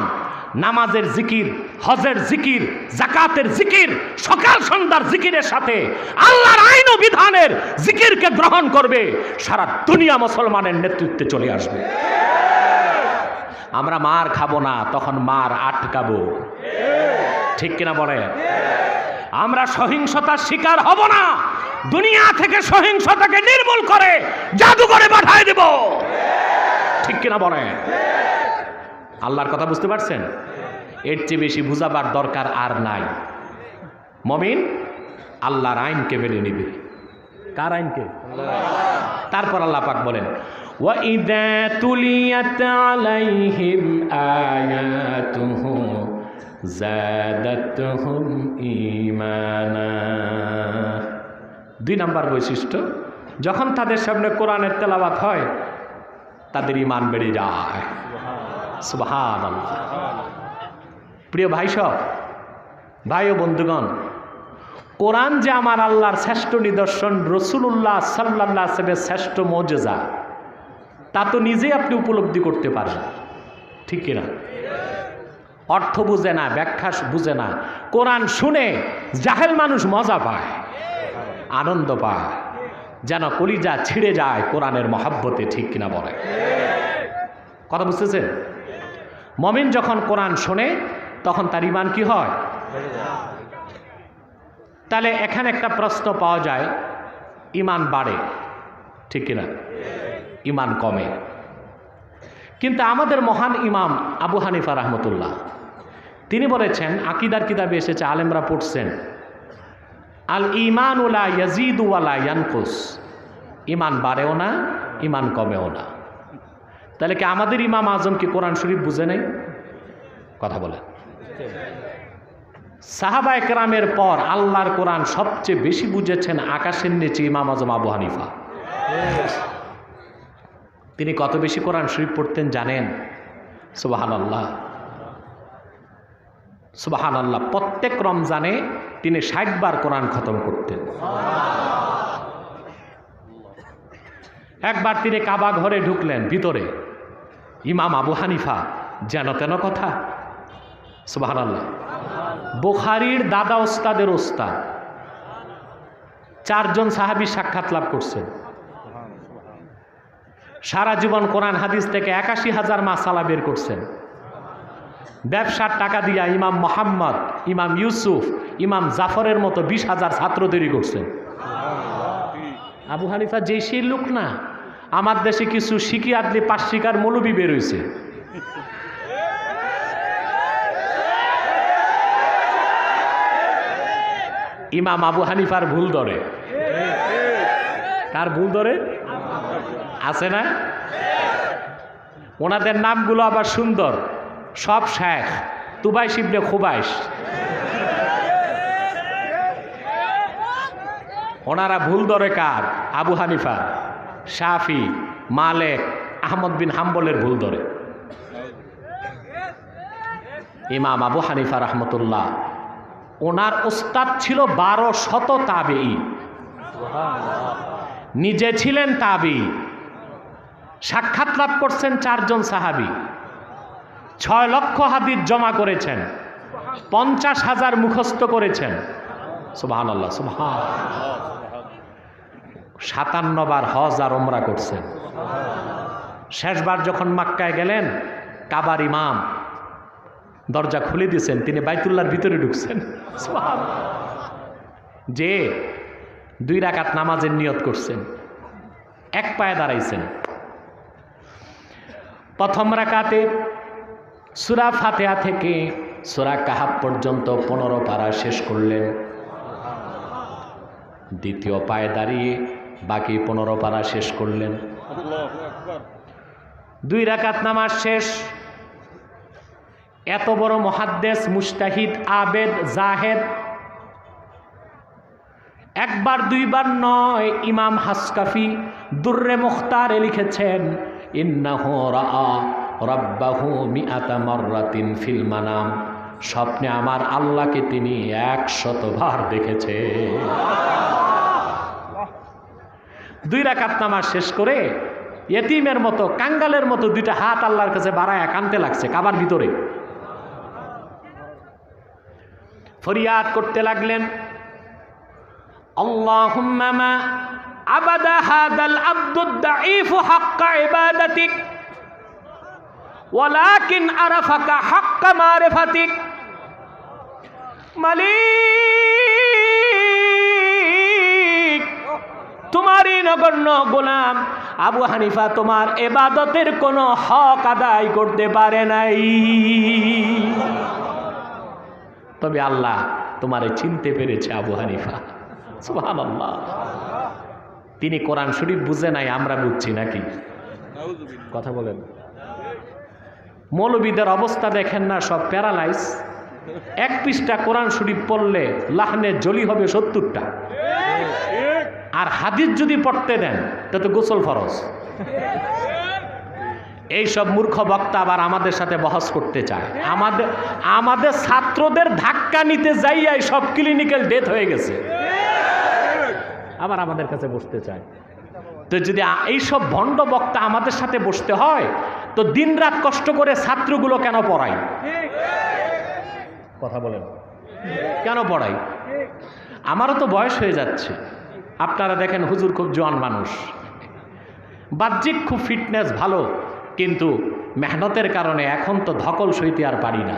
নামাজের জিকির, হজের জিকির, যাকাতের জিকির, সকাল সন্ধ্যার জিকিরের সাথে আল্লাহর আইন ও বিধানের জিকিরকে গ্রহণ করবে, সারা দুনিয়া মুসলমানের নেতৃত্বে চলে আসবে। আমরা মার খাবো না, তখন মার আটকাবো। ঠিক কিনা বলে? আমরা সহিংসতার শিকার হব না, দুনিয়া থেকে সহিংসতাকে নির্মূল করে জাদুঘরে পাঠায় দেব। ঠিক কিনা বলে? আল্লাহর কথা বুঝতে পারছেন? এর চেয়ে বেশি বুঝাবার দরকার আর নাই। মুমিন আল্লাহর আইনকে মেনে নিবে। কার আইনকে? তারপর আল্লাহ পাক বলেন, ওয়াইদা তুলিয়াত আলাইহিম আয়াতুহু যাদাতহুম ঈমানা। 2 নম্বর বৈশিষ্ট্য, যখন তাদের সামনে কোরআনের তেলাওয়াত হয় তাদের ঈমান বেড়ে যায়। সুবহানাল্লাহ। প্রিয় ভাই সব, ভাই ও বন্ধুগণ, কোরআন যে আমার আল্লাহর শ্রেষ্ঠ নিদর্শন, রাসূলুল্লাহ সাল্লাল্লাহু আলাইহি ওয়াসাল্লামের শ্রেষ্ঠ মুজিজা, তা তো নিজেই আপনি উপলব্ধি করতে পারেন। ঠিক কিনা? অর্থ বুঝে না, ব্যাখ্যা বুঝে না, কোরআন শুনে জাহেল মানুষ মজা পায়, আনন্দ পায়, যেন কলিজা ছিঁড়ে যায় কোরআনের মহাব্বতে। ঠিক কিনা বলে? কথা বুঝতেছেন? মুমিন যখন কোরআন শোনে তখন তার ঈমান কি হয়? তাহলে এখানে একটা প্রশ্ন পাওয়া যায়, ঈমান বাড়ে, ঠিক কিনা? ঈমান কমে। কিন্তু আমাদের মহান ইমাম আবু হানিফা রাহমাতুল্লাহ, তিনি বলেছেন, আকীদার কিতাবে এসেছে, আলেমরা পড়ছেন, আল ঈমানু লা ইয়াজিদু ওয়া লা ইয়ানকুস। ঈমান বাড়েও না, ঈমান কমেও না। তাহলে কি আমাদের ইমাম আজম কি কোরআন শরীফ বুঝে নাই? কথা বলে। সাহাবায়ে কেরামের পর আল্লাহর কোরআন সবচেয়ে বেশি বুঝেছেন আকাশের নিচে ইমাম আজম আবু হানিফা। তিনি কত বেশি কোরআন শরীফ পড়তেন জানেন? সুবহানাল্লাহ, সুবহানাল্লাহ। প্রত্যেক রমজানে তিনি 60 বার কোরআন খতম করতেন। একবার তিনি কাবা ঘরে ঢুকলেন, ভিতরে ইমাম আবু হানিফা, যেন তেন কথা। সুবহানাল্লাহ। বুখারীর দাদা ওস্তাদের ওস্তাদ, 4 জন সাহাবী সাক্ষাৎ লাভ করছেন। সারা জীবন কোরআন হাদিস থেকে 81,000 মাসালা বের করছেন। ব্যবসার টাকা দিয়া ইমাম মোহাম্মদ, ইমাম ইউসুফ, ইমাম জাফরের মতো 20,000 ছাত্র তৈরি করছেন। আবু হানিফা যে সেই লোক না, আমার দেশে কিছু শিকি আদলি পাশিকার মৌলবি বের হয়েছে। ইমাম আবু হানিফার ভুল ধরে। কার ভুল ধরে? আছে না? ওনাদের নামগুলো আবার সুন্দর, সব শেখ, তুবাইশ ইবনে খুবাইশ। ওনারা ভুল ধরে কার? আবু হানিফা, শাফি, মালেক, আহমদ বিন হাম্বলের ভুল ধরে। ইমাম আবু হানিফা রহমতুল্লাহ, ওনার ওস্তাদ ছিল 1200 তাবেঈ, নিজে ছিলেন তাবেঈ, সাক্ষাৎ লাভ করছেন 4 জন সাহাবী, 6 লক্ষ হাদিস জমা করেছেন, 50,000 মুখস্থ করেছেন। সুবহানাল্লাহ, সুবহানাল্লাহ। 57 বার হজ আর ওমরা করছেন। শেষবার যখন মক্কায় গেলেন, কাবার ইমাম দরজা খুলে দিয়েছেন, তিনি বাইতুল্লাহর ভিতরে ঢুকছেন। সুবহানাল্লাহ। যে 2 রাকাত নামাজের নিয়ত করছেন, এক পায়ে দাঁড়াইছেন। প্রথম রাকাতে সূরা ফাতিহা থেকে সূরা কাহাফ পর্যন্ত 15 পারা শেষ করলেন। দ্বিতীয় পায়ে দাঁড়িয়ে বাকি 15 পারা শেষ করলেন। 2 রাকাত নামাজ শেষ। এত বড় মুহাদ্দিস, মুজতাহিদ, আবেদ, জাহেদ, একবার দুইবার নয়, ইমাম হাসকাফি দুররে মুখতারে লিখেছেন, ইন্নাহু রাআ রাব্বাহু মিআতা মাররাতিন ফিল মানাম। স্বপ্নে আমার আল্লাহকে তিনি 100 বার দেখেছে। 2 রাকাত নামাজ শেষ করে ইয়েতিমের মতো, কাঙ্গালের মতো 2টা হাত আল্লাহর কাছে বাড়ায় কাঁদতে লাগছে কাবার ভিতরে। ফরিয়াদ করতে লাগলেন, আল্লাহুম্মা মা আবাদা হাদাল আব্দুদ দাঈফু হাক্কা ইবাদাতিক ওয়ালাকিন আরাফাকা হাক্কা মারিফাতিক। মালিক, তোমারই নগণ্য গোলাম আবু হানিফা তোমার ইবাদতের কোনো হক আদায় করতে পারে নাই, তবে আল্লাহ তোমারে চিনতে পেরেছে আবু হানিফা। সুবহানাল্লাহ। তিনি কোরআন শরীফ বুঝে নাই, আমরা বুঝছি নাকি? কথা বলেন। মৌলবীদের অবস্থা দেখেন না, সব প্যারালাইজ। 1 পৃষ্ঠা কোরআন শরীফ পড়লে লাহনে জলি হবে 70টা। আর হাদিস যদি পড়তে দেন তো গোসল ফরজ। এইসব মূর্খ বক্তা আবার আমাদের সাথে বহস করতে চায়। আমাদের ছাত্রদের ধাক্কা নিতে যাইয়াই সব ক্লিনিক্যাল ডেথ হয়ে গেছে, আবার আমাদের কাছে বসতে চায়। তো যদি এইসব ভণ্ড বক্তা আমাদের সাথে বসতে হয়, তো দিনরাত কষ্ট করে ছাত্রগুলো কেন পড়াই? কথা বলেন, কেন পড়াই? আমারও তো বয়স হয়ে যাচ্ছে। আপনারা দেখেন হুজুর খুব জোয়ান মানুষ, বাহ্যিক খুব ফিটনেস ভালো, কিন্তু মেহনতের কারণে এখন তো ধকল সইতে আর পারি না।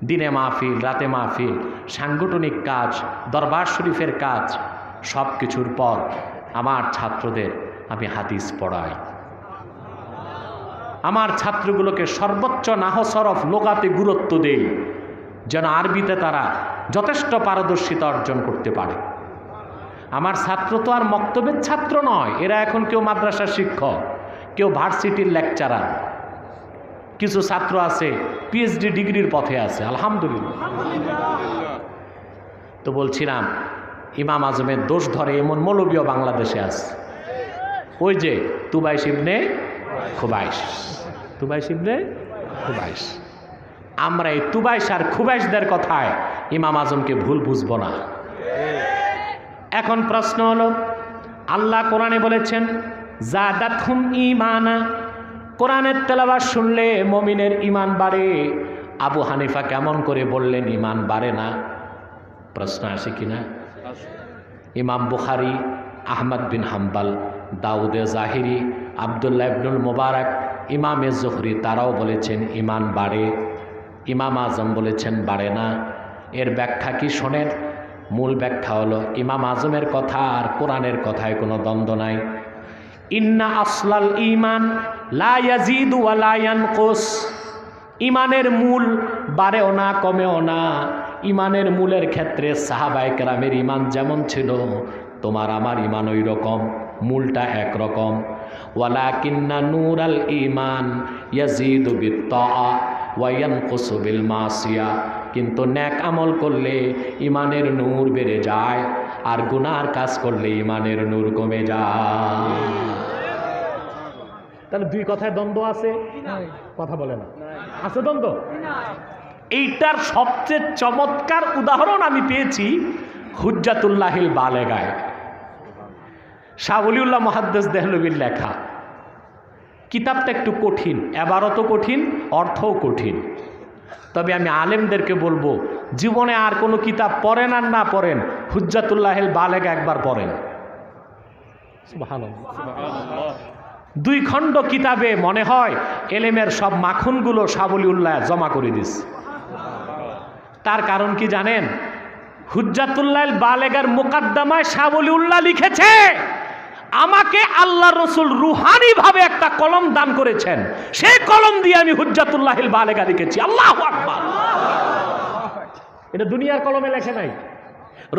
দিনে মাহফিল, রাতে মাহফিল, সাংগঠনিক কাজ, দরবার শরীফের কাজ, সব কিছুর পর আমার ছাত্রদের আমি হাদিস পড়াই। আমার ছাত্রগুলোকে সর্বোচ্চ নাহসরফ লোগাতে গুরুত্ব দেই, যেন আরবিতে তারা যথেষ্ট পারদর্শিতা অর্জন করতে পারে। আমার ছাত্র তো আর মক্তবের ছাত্র নয়, এরা এখন কেউ মাদ্রাসার শিক্ষক, কেউ ভার্সিটির লেকচারার, কিছু ছাত্র আছে পিএইচডি ডিগ্রির পথে আছে, আলহামদুলিল্লাহ। তো বলছিলাম, ইমাম আজমের দোষ ধরে এমন মৌলবীও বাংলাদেশে আছে। ওই যে তুবাইশ ইবনে খুবাইশ, তুবাইশ ইবনে খুবাইশ। আমরা এই তুবাইশ আর খুবাইশদের কথায় ইমাম আজমকে ভুল বুঝবো না। এখন প্রশ্ন হলো, আল্লাহ কোরআনে বলেছেন জাদাতহুম ঈমানা, কোরআনের তেলাওয়াত শুনলে মুমিনের ঈমান বাড়ে। আবু হানিফা কেমন করে বললেন ঈমান বাড়ে না? প্রশ্ন আসে কিনা? ইমাম বুখারী, আহমদ বিন হাম্বল, দাউদে জাহিরি, আব্দুল্লাহ ইবনুল মুবারক, ইমামে জোহরি তারাও বলেছেন ঈমান বাড়ে। ইমাম আজম বলেছেন বাড়ে না। এর ব্যাখ্যা কি শোনেন? মূল ব্যাখ্যা হলো ইমাম আজমের কথা আর কোরআনের কথায় কোনো দ্বন্দ্ব নাই। ইন্না আসলাল ঈমান লা ইয়াজিদু ওয়া লা ইয়ানকুস। ইমানের মূল বাড়েও না কমেও না। ইমানের মূলের ক্ষেত্রে সাহাবায়ে কেরামের ইমান যেমন ছিল, তোমার আমার ইমান ওই রকম, মূলটা একরকম। ওয়ালাকিন্না নূরাল ঈমান ইয়াজিদু বিত্তাআ ওয়া ইয়ানকুসু বিল মাসিয়া। কিন্তু নেক আমল করলে ইমানের নূর বেড়ে যায়, আর গুনার কাজ করলে ইমানের নূর কমে যায়। তাহলে দুই কথায় দ্বন্দ্ব আছে? কথা বলে না, আছে দ্বন্দ্ব? এইটার সবচেয়ে চমৎকার উদাহরণ আমি পেয়েছি হুজ্জাতুল্লাহিল বালেগায়, শাহ ওলিউল্লাহ মুহাদ্দিস দেহলভির লেখা। কিতাবটা একটু কঠিন, এবারতও কঠিন, অর্থও কঠিন। তবে আমি আলেমদেরকে বলবো, জীবনে আর কোনো কিতাব পড়েন আর না পড়েন, হুজ্জাতুল্লাহিল বালেগা একবার পড়েন। সুবহানাল্লাহ। 2 খণ্ড কিতাবে মনে হয় এলেমের সব মাখনগুলো শাহ ওলিউল্লাহ জমা করে দিস। তার কারণ কি জানেন? হুজ্জাতুল্লাহিল বালেগার মুকাদ্দমায় শাহ ওলিউল্লাহ লিখেছে, আমাকে আল্লাহ রসুল রুহানি ভাবে একটা কলম দান করেছেন, সেই কলম দিয়ে আমি হুজ্জাতুল্লাহিল বালেগা লিখেছি। আল্লাহু আকবার। এটা দুনিয়ার কলমে লেখে নাই,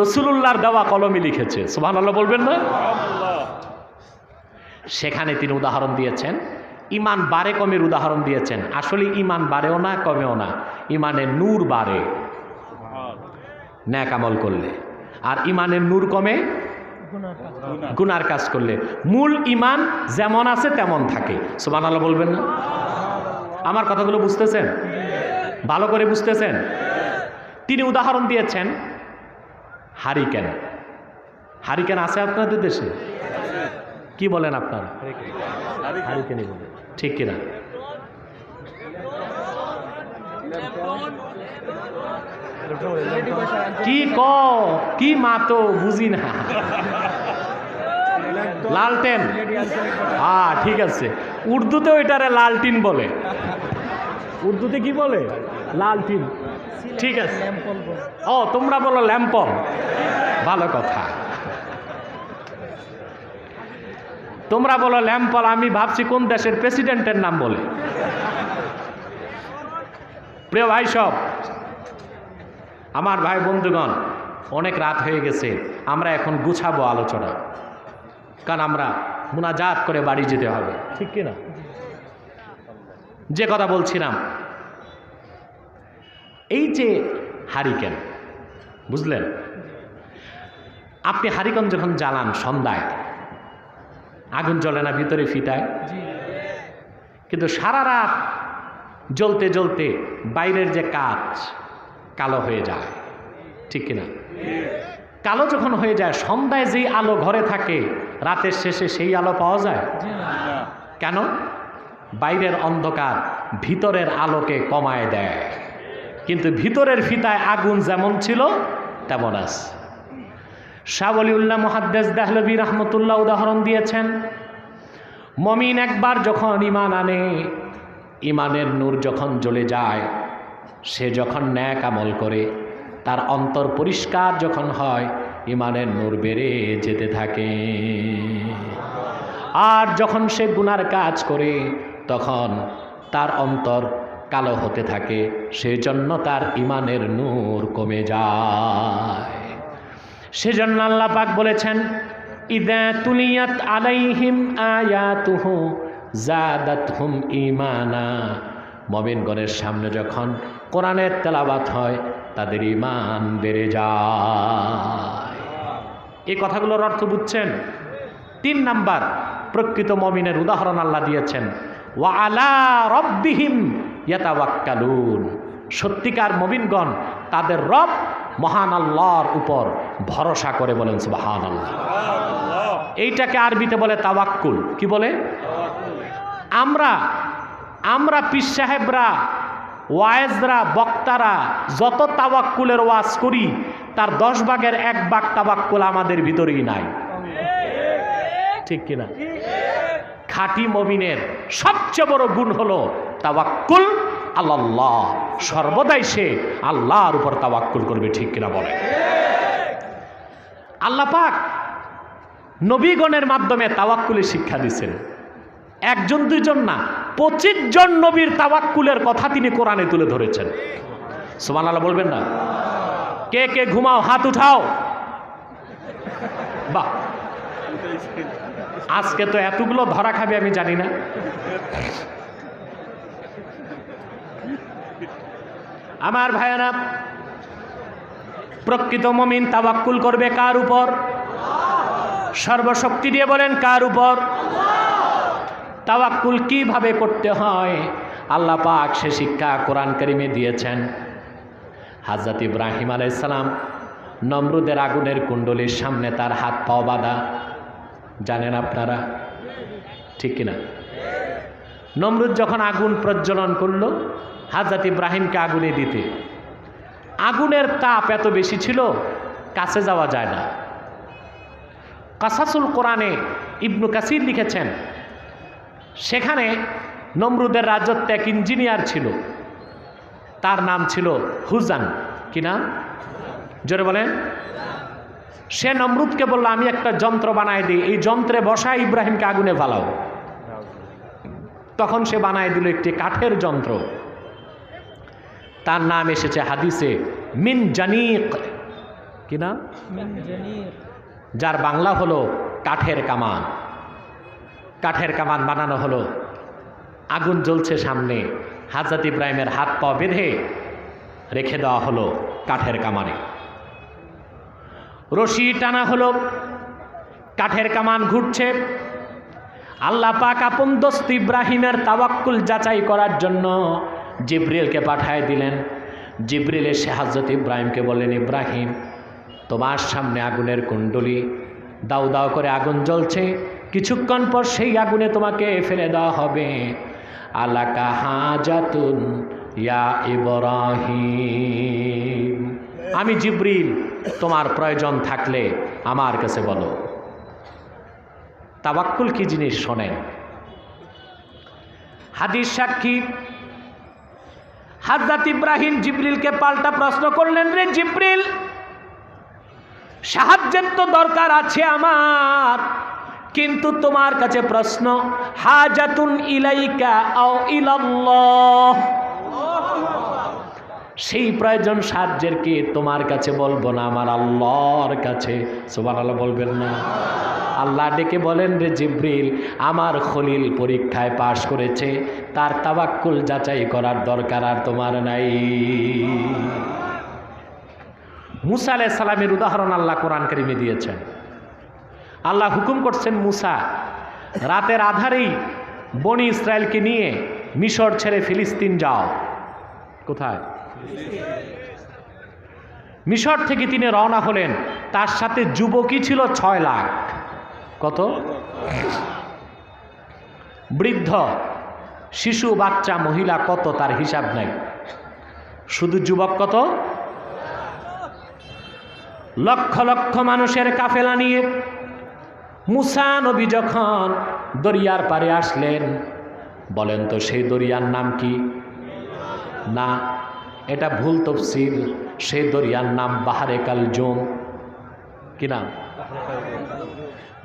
রসুলুল্লাহর দেওয়া কলমে লিখেছে। সুবহানাল্লাহ বলবেন না? সেখানে তিনি উদাহরণ দিয়েছেন, ইমান বাড়ে কমের উদাহরণ দিয়েছেন। আসলে ইমান বাড়েও না কমেও না, ইমানের নূর বাড়ে নেক আমল করলে, আর ইমানের নূর কমে গুনার কাজ করলে। মূল ইমান যেমন আছে তেমন থাকে। সুবহানাল্লাহ বলবেন না? আমার কথাগুলো বুঝতেছেন? ভালো করে বুঝতেছেন? তিনি উদাহরণ দিয়েছেন হারিকেন। হারিকেন আছে আপনাদের দেশে? কি বলেন আপনারা? হারিকেনই বলে, ঠিক কিনা? কি মাতো বুঝি না। লালটেন, হ্যাঁ ঠিক আছে। উর্দুতেও এটারে লালটিন বলে। উর্দুতে কি বলে? লালটিন, ঠিক আছে। ও তোমরা বলো ল্যাম্পল, ভালো কথা। তোমরা বলো ল্যাম্পল, আমি ভাবছি কোন দেশের প্রেসিডেন্টের নাম বলে। প্রিয় ভাই সব, আমার ভাই বন্ধুগণ, অনেক রাত হয়ে গেছে, আমরা এখন গুছাবো আলোচনা, কারণ আমরা মুনাজাত করে বাড়ি যেতে হবে, ঠিক কিনা? যে কথা বলছিলাম, এই যে হারিকেন, বুঝলেন? আপনি হারিকেন যখন জ্বালান সন্ধ্যায়, আগুন জ্বলে না ভিতরে ফিতায়? কিন্তু সারা রাত জ্বলতে জ্বলতে বাইরের যে কাঁচ কালো হয়ে যায়, ঠিক কিনা? কালো যখন হয়ে যায়, সন্ধ্যায় যেই আলো ঘরে থাকে, রাতের শেষে সেই আলো পাওয়া যায়? কেন? বাইরের অন্ধকার ভিতরের আলোকে কমায় দেয়, কিন্তু ভিতরের ফিতায় আগুন যেমন ছিল তেমন আছে। শাহ ওলিউল্লাহ মুহাদ্দিস দেহলভী রাহমাতুল্লাহ উদাহরণ দিয়েছেন, মুমিন একবার যখন ঈমান আনে, ঈমানের নূর যখন জ্বলে যায়, সে যখন নেক আমল করে, তার অন্তর পরিষ্কার যখন হয়, ঈমানের নূর বেড়ে যেতে থাকে। আর যখন সে গুনার কাজ করে, তখন তার অন্তর কালো হতে থাকে, সেই জন্য তার ঈমানের নূর কমে যায়। সেজন্য আল্লাহ পাক বলেছেন, ইযা তুলিয়াত আলাইহিম আয়াতুহু জাদাতহুম ঈমানা। মুমিনগণের সামনে যখন কোরআনের তেলাওয়াত হয়, তাদের ঈমান বেড়ে যায়। এই কথাগুলোর অর্থ বুঝছেন? 3 নাম্বার প্রকৃত মুমিনের উদাহরণ আল্লাহ দিয়েছেন, ওয়া আলা রাব্বিহিম ইয়াতাওয়াক্কালুন। সত্যিকার মুমিনগণ তাদের রব মহান আল্লাহর উপর ভরসা করে, বলেন সুবহানাল্লাহ। এইটাকে আরবিতে বলে তাওয়াক্কুল। কি বলে? আমরা পীর সাহেবরা, ওয়াইজরা, বক্তারা যত তাওয়াক্কুলের ওয়াজ করি, তার 10 ভাগের 1 ভাগ তাওয়াক্কুল আমাদের ভিতরেই নাই, ঠিক কিনা? খাঁটি মুমিনের সবচেয়ে বড় গুণ হলো তাওয়াক্কুল আল্লাহ, সর্বদাই সে আল্লাহর উপর তাওয়াক্কুল করবে। ঠিক কিনা বলে? আল্লাহ পাক নবীগণের মাধ্যমে তাওয়াক্কুলের শিক্ষা দিয়েছেন। একজন দুইজন না, 25 জন নবীর তাওয়াক্কুলের কথা তিনি কোরআনে তুলে ধরেছেন। সুবহানাল্লাহ বলবেন না? কে কে ঘুমাও হাত উঠাও। বাহ, আজকে তো এতগুলো ধরা খাবে আমি জানি না। আমার ভাইয়েরা, প্রকৃত মুমিন তাওয়াক্কুল করবে কার উপর? সর্বশক্তি দিয়ে বলেন কার উপর? তাওয়াক্কুল কিভাবে করতে হয় আল্লাহ পাক সে শিক্ষা কোরআন কারিমে দিয়েছেন। হযরত ইব্রাহিম আলাইহিস সালাম নমরুদের আগুনের কুণ্ডলীর সামনে তার হাত পাও বাঁধা, জানেন আপনারা? ঠিক কিনা? নমরুদ যখন আগুন প্রজ্বলন করলো হযরত ইব্রাহিমকে আগুনে দিতে, আগুনের তাপ এত বেশি ছিল কাছে যাওয়া যায় না। কাসাসুল কোরআনে ইবনু কাসির লিখেছেন, সেখানে নমরুদের রাজত্বে এক ইঞ্জিনিয়ার ছিল, তার নাম ছিল হুজান। কি নাম? জোরে বলেন। সে নমরুদকে বলল, আমি একটা যন্ত্র বানায় দিই, এই যন্ত্রে বসায় ইব্রাহিমকে আগুনে ফালাও। তখন সে বানায় দিল একটি কাঠের যন্ত্র, তার নাম এসেছে হাদিসে মিন জানিক। কি নাম? যার বাংলা হলো কাঠের কামান। কাঠের কামান বানানো হলো, আগুন জ্বলছে সামনে, হযরত ইব্রাহিমের হাত পা বেঁধে রেখে দেওয়া হলো কাঠের কামানে। রশি টানা হলো, কাঠের কামান ঘুরছে। আল্লাহ পাক আপন দোস্ত ইব্রাহিমের তাওয়াক্কুল যাচাই করার জন্য জিবরিলকে পাঠায় দিলেন। জিবরিল এসে হযরত ইব্রাহিমকে বললেন, ইব্রাহিম, তোমার সামনে আগুনের কুণ্ডলী, দাউ দাউ করে আগুন জ্বলছে, কিছুক্ষণ পর সেই আগুনে তোমাকে ফেলে দেওয়া হবে। আলাকা হাজাতুন ইয়া ইব্রাহিম, আমি জিবরিল, তোমার প্রয়োজন থাকলে আমার কাছে বলো। তাওয়াক্কুল কি জিনিস শোনেন। হাদিস সাক্ষী, হযরত ইব্রাহিম জিবরিলকে পাল্টা প্রশ্ন করলেন, রে জিবরিল, সাহায্যের তো দরকার আছে আমার, কিন্তু তোমার কাছে প্রশ্ন, হাজাতুন ইলাইকা আও ইলাল্লাহ, সেই প্রয়োজন সাহায্যের কি তোমার কাছে বলবো না আমার আল্লাহর কাছে? সুবহানাল্লাহ বলবেন না? আল্লাহ ডেকে বলেন, রে জিবরিল, আমার খলিল পরীক্ষায় পাশ করেছে, তার তাওয়াক্কুল যাচাই করার দরকার আর তোমার নাই। মুসা আলাইহিস সালামের উদাহরণ আল্লাহ কোরআন কারিমে দিয়েছেন। আল্লাহ হুকুম করছেন, মুসা রাতের আধারেই বনি ইসরায়েলকে নিয়ে মিশর ছেড়ে ফিলিস্তিন যাও। কোথায়? মিশর থেকে তিনি রওনা হলেন, তার সাথে যুবকই ছিল 6 লাখ। কত? বৃদ্ধ, শিশু, বাচ্চা, মহিলা কত তার হিসাব নাই। শুধু যুবক কত? লক্ষ লক্ষ মানুষের কাফেলা নিয়ে মুসা নবী যখন দরিয়ার পাড়ে আসলেন, বলেন তো সেই দরিয়ার নাম কি? না, এটা ভুল তাফসীর। সেই দরিয়ার নাম বাহরে কালজুম। কি নাম?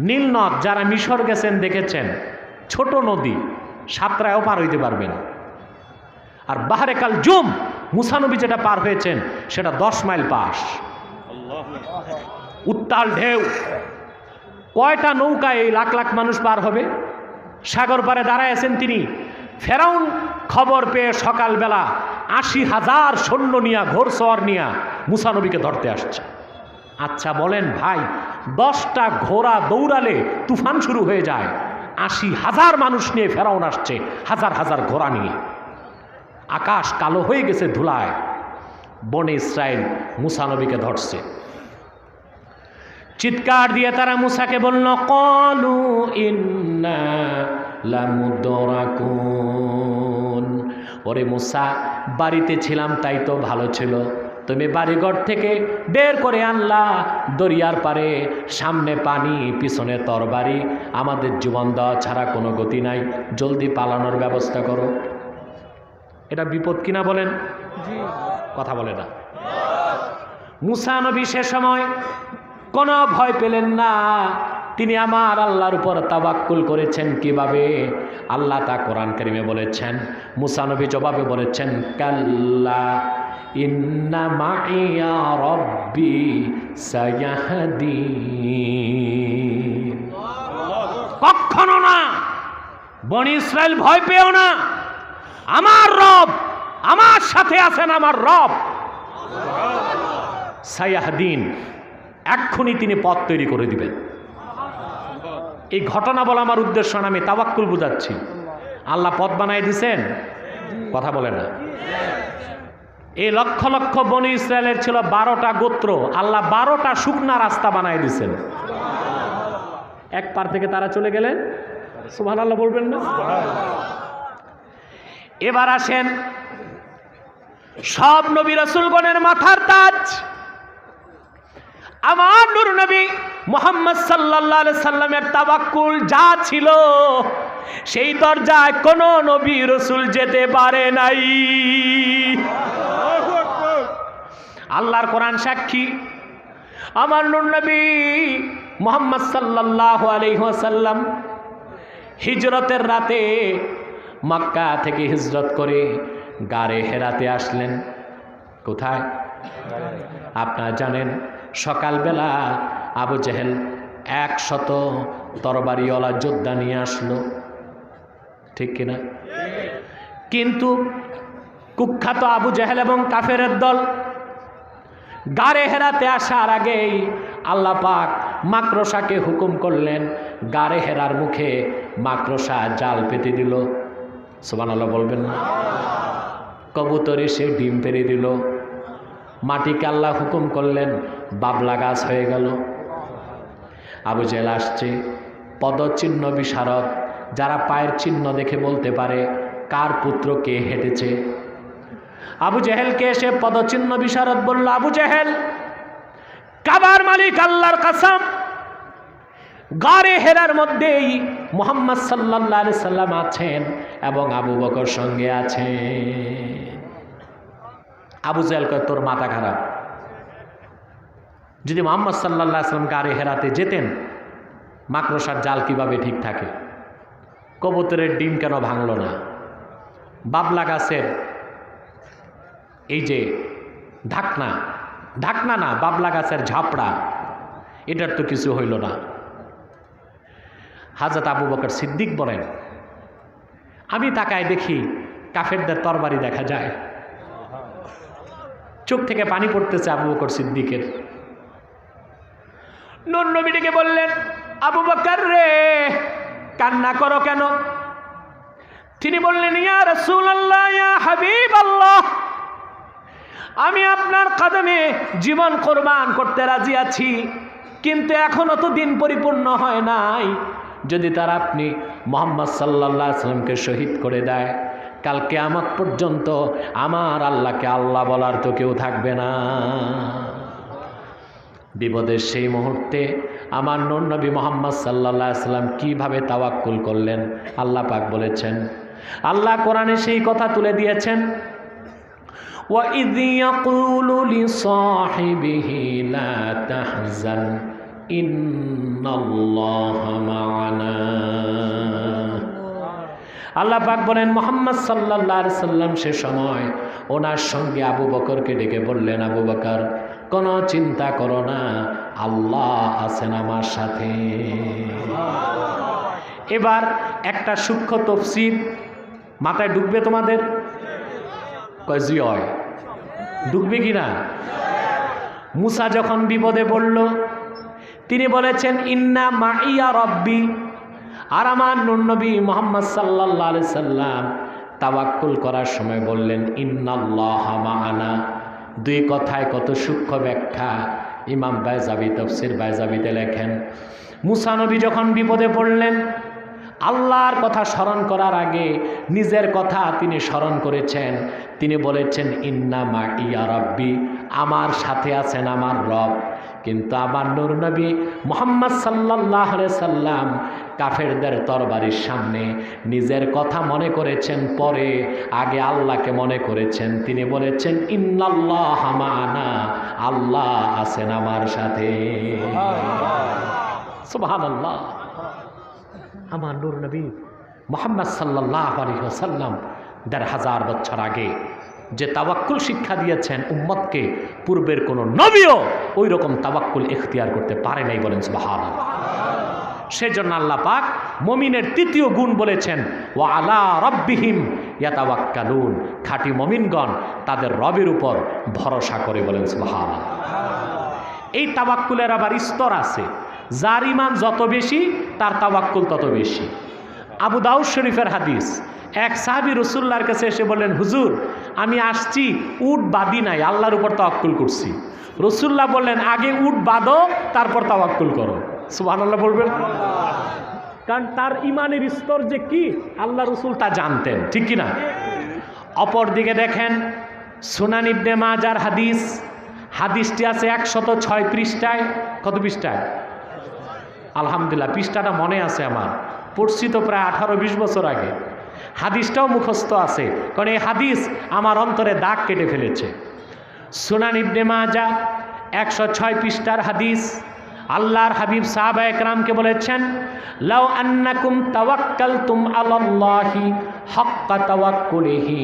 নীল নদ। যারা মিশর গেছেন দেখেছেন, ছোট নদী, সাতরায়ও পার হইতে পারবেন। আর বাহরে কালজুম মুসা নবী যেটা পার হয়েছেন সেটা 10 মাইল পাশ। উত্তাল ঢেউ, কয়টা নৌকায় এই লাখ লাখ মানুষ পার হবে? সাগর পারে দাঁড়ায় আছেন তিনি। ফেরাউন খবর পেয়ে সকালবেলা 80,000 সৈন্য নিয়া, ঘোড়সওয়ার নিয়া মুসা নবীকে ধরতে আসছে। আচ্ছা বলেন ভাই, 10টা ঘোড়া দৌড়ালে তুফান শুরু হয়ে যায়, 80,000 মানুষ নিয়ে ফেরাউন আসছে, হাজার হাজার ঘোড়া নিয়ে। আকাশ কালো হয়ে গেছে ধুলায়। বনে ইসরায়েল মুসা নবীকে ধরছে। চিৎকার দিয়ে তারা মুসাকে বলল, ক্বালু ইন্না লামুদরাকুন। ওরে মুসা, বাড়িতে ছিলাম তাই তো ভালো ছিল, তুমি বাড়িঘর থেকে বের করে আনলা, দরিয়ার পারে, সামনে পানি, পিছনে তরবারি, আমাদের জীবন দেওয়া ছাড়া কোনো গতি নাই, জলদি পালানোর ব্যবস্থা করো। এটা বিপদ কিনা বলেন? কথা বলে না। মুসা নবী সে সময় কোনো ভয় পেলেন না। তিনি আমার আল্লাহর উপর তাওয়াক্কুল করেছেন কিভাবে? আল্লাহ তা কোরআন কারিমে বলেছেন। মুসা নবী জবাবে বলেছেন, কাল্লা ইন্না মাইয়া রব্বি সায়াহদিন। কখনো না, বনি ইসরাইল ভয় পেও না, আমার রব আমার সাথে আছেন। আমার রব সায়াহদিন, এক্ষুনি তিনি পথ তৈরি করে দিবেন। এই ঘটনা বলা আমার উদ্দেশ্য না, আমি তাওয়াক্কুল বুঝাচ্ছি। আল্লাহ পথ বানাই দিছেন, কথা বলে না। এই লক্ষ লক্ষ বনি ইসরায়েলের ছিল 12টা গোত্র, আল্লাহ 12টা শুকনা রাস্তা বানাই দিছেন। এক পার থেকে তারা চলে গেলেন, সুবহানাল্লাহ বলবেন না? এবার আসেন সব নবী রাসূলগণের মাথার তাজ আমার নূর নবী মুহাম্মদ সাল্লাল্লাহু আলাইহি সাল্লামের তাওয়াক্কুল যা ছিল, সেই দরজায় কোন নবী রাসূল যেতে পারে নাই। আল্লাহর কোরআন সাক্ষী, আমার নূর নবী মুহাম্মদ সাল্লাল্লাহু আলাইহি ওয়াসাল্লাম হিজরতের রাতে মক্কা থেকে হিজরত করে গারে হেরাতে আসলেন। কোথায়? আপনারা জানেন, সকালবেলা আবু জেহেল 100 তরবারিওয়ালা যোদ্ধা নিয়ে আসলো, ঠিক কিনা? কিন্তু কুখ্যাত আবু জেহেল এবং কাফেরের দল গারে হেরাতে আসার আগেই আল্লাহ পাক মাকড়সাকে হুকুম করলেন, গারে হেরার মুখে মাকড়সা জাল পেতে দিল। সুবহানাল্লাহ বলবেন না? কবুতর এসে ডিম পেড়ে দিল। মাটিকে আল্লাহ হুকুম করলেন, বাবলা গাছ হয়ে গেল। আবু জেহেল আসছে, পদচিহ্ন বিশারদ, যারা পায়ের চিহ্ন দেখে বলতে পারে কার পুত্র কে হেঁটেছে। আবু জেহেলকে এসে পদচিহ্ন বিশারদ বলল, আবু জেহেল, কাবার মালিক আল্লাহর কসম, গারে হেরার মধ্যেই মুহাম্মদ সাল্লাল্লাহু আলাইহি সাল্লাম আছেন এবং আবু বকর সঙ্গে আছেন। আবু জেহেল কয়, তোর মাথা খারাপ। যদি মুহাম্মদ সাল্লাল্লাহু আলাইহি সাল্লাম গারে হেরাতে যেতেন, মাকড়সার জাল কিভাবে ঠিক থাকে? কবুতরের ডিম কেন ভাঙল না? বাবলা গাছের এই যে ঢাকনা, ঢাকনা না, বাবলা গাছের ঝাপড়া, এটার তো কিছু হইল না। হযরত আবু বকর সিদ্দিক বলেন, আমি তাকায় দেখি কাফেরদের তরবারি দেখা যায়। চোখ থেকে পানি পড়তেছে আবু বকর সিদ্দিকের। নূর নবীকে বললেন, আবু বকর রে, কান্না করো কেন? তিনি বললেন, ইয়া রাসূলুল্লাহ, ইয়া হাবিবাল্লাহ, আমি আপনার কদমে জীবন কোরবান করতে রাজি আছি, কিন্তু এখনো তো দিন পরিপূর্ণ হয় নাই। যদি তারা আপনি মুহাম্মদ সাল্লাল্লাহু আলাইহি সাল্লামকে শহীদ করে দেয়, কাল কিয়ামত পর্যন্ত আমার আল্লাহকে আল্লাহ বলার তো কেউ থাকবে না। বিপদের সেই মুহূর্তে আমার নূর নবী মুহাম্মদ সাল্লাল্লাহু আলাইহি সাল্লাম কিভাবে তাওয়াক্কুল করলেন আল্লাহ পাক বলেছেন। আল্লাহ কোরআনে সেই কথা তুলে দিয়েছেন, وَإِذْ يَقُولُ لِصَاحِبِهِ لَا تَحْزَنْ إِنَّ اللَّهَ مَعَنَا। আল্লাহ পাক বলেন, মুহাম্মদ সাল্লাল্লাহু আলাইহি সাল্লাম সে সময় ওনার সঙ্গে আবু বকরকে ডেকে বললেন, আবু বকর, কোনো চিন্তা করো না, আল্লাহ আছেন আমার সাথে। এবার একটা সূক্ষ্ম তাফসীর মাথায় ঢুকবে তোমাদের? কজি হয়, ঢুকবে কিনা? মুসা যখন বিপদে পড়ল, তিনি বলেছেন, ইন্না মাইয়া রব্বি। আর আমার নূর নবী মুহাম্মদ সাল্লাল্লাহু আলাইহি সাল্লাম তাওয়াক্কুল করার সময় বললেন, ইন্নাল্লাহা মাআনা। দুই কথায় কত সূক্ষ্ম ব্যাখ্যা ইমাম বাইজাবি তাফসীর বাইজাবিতে লেখেন। মুসা নবী যখন বিপদে পড়লেন, আল্লাহর কথা স্মরণ করার আগে নিজের কথা তিনি স্মরণ করেছেন। তিনি বলেছেন, ইন্না মাইয়া রব্বি, আমার সাথে আছেন আমার রব। কিন্তু আমার নূর নবী মুহাম্মদ সাল্লাল্লাহু আলাইহি সাল্লাম কাফেরদের তরবারির সামনে নিজের কথা মনে করেছেন, পরে আগে আল্লাহকে মনে করেছেন। তিনি বলেছেন ইন্নাল্লাহা মা'ানা, আল্লাহ আছেন আমার সাথে। সুবহানাল্লাহ। আমার নূর নবী মুহাম্মদ সাল্লাল্লাহু আলাইহি ওয়াসাল্লাম ১৫০০ বছর আগে যে তাওয়াক্কুল শিক্ষা দিয়েছেন উম্মতকে, পূর্বের কোন নবীও ওই রকম তাওয়াক্কুল ইখতিয়ার করতে পারে নাই, বলেন সুবহানাল্লাহ। সেজন্য আল্লাহ পাক মুমিনের তৃতীয় গুণ বলেছেন ওয়া আলা রাব্বিহিম ইয়াতাওয়াক্কালুন, খাঁটি মুমিনগণ তাদের রবের উপর ভরসা করে, বলেন সুবহানাল্লাহ। এই তাওয়াক্কুলের আবার স্তর আছে, যার ঈমান যত বেশি তার তাওয়াক্কুল তত বেশি। আবু দাউদ শরীফের হাদিস, এক সাহাবী রাসূলুল্লাহর কাছে এসে বললেন, হুজুর আমি আসছি, উট বাঁধি নাই, আল্লাহর উপর তাওয়াক্কুল করছি। রাসূলুল্লাহ বললেন আগে উট বাঁধো, তারপর তাওয়াক্কুল করো। সুবহানাল্লাহ বলবেন, কারণ তার ঈমানের স্তর যে কি আল্লাহ রাসূল তা জানতেন, ঠিক কিনা? অপর দিকে দেখেন সুনান ইবনে মাজার হাদিস, হাদিসটি আছে ১০৬ পৃষ্ঠায়। কত পৃষ্ঠায়? আলহামদুলিল্লাহ, পৃষ্ঠাটা মনে আছে আমার, পড়ছি তো প্রায় ১৮-২০ বছর আগে। হাদিসটাও মুখস্থ আছে, কারণ এই হাদিস আমার অন্তরে দাগ কেটে ফেলেছে। সুনান ইবনে মাজাহ ১০৬ পৃষ্ঠার হাদিস। আল্লাহর হাবিব সাহাবা একরামকে বলেছেন, লাউ আন্নাকুম তাওয়াক্কালতুম আলাল্লাহি হাক্কা তাওয়াক্কুলিহি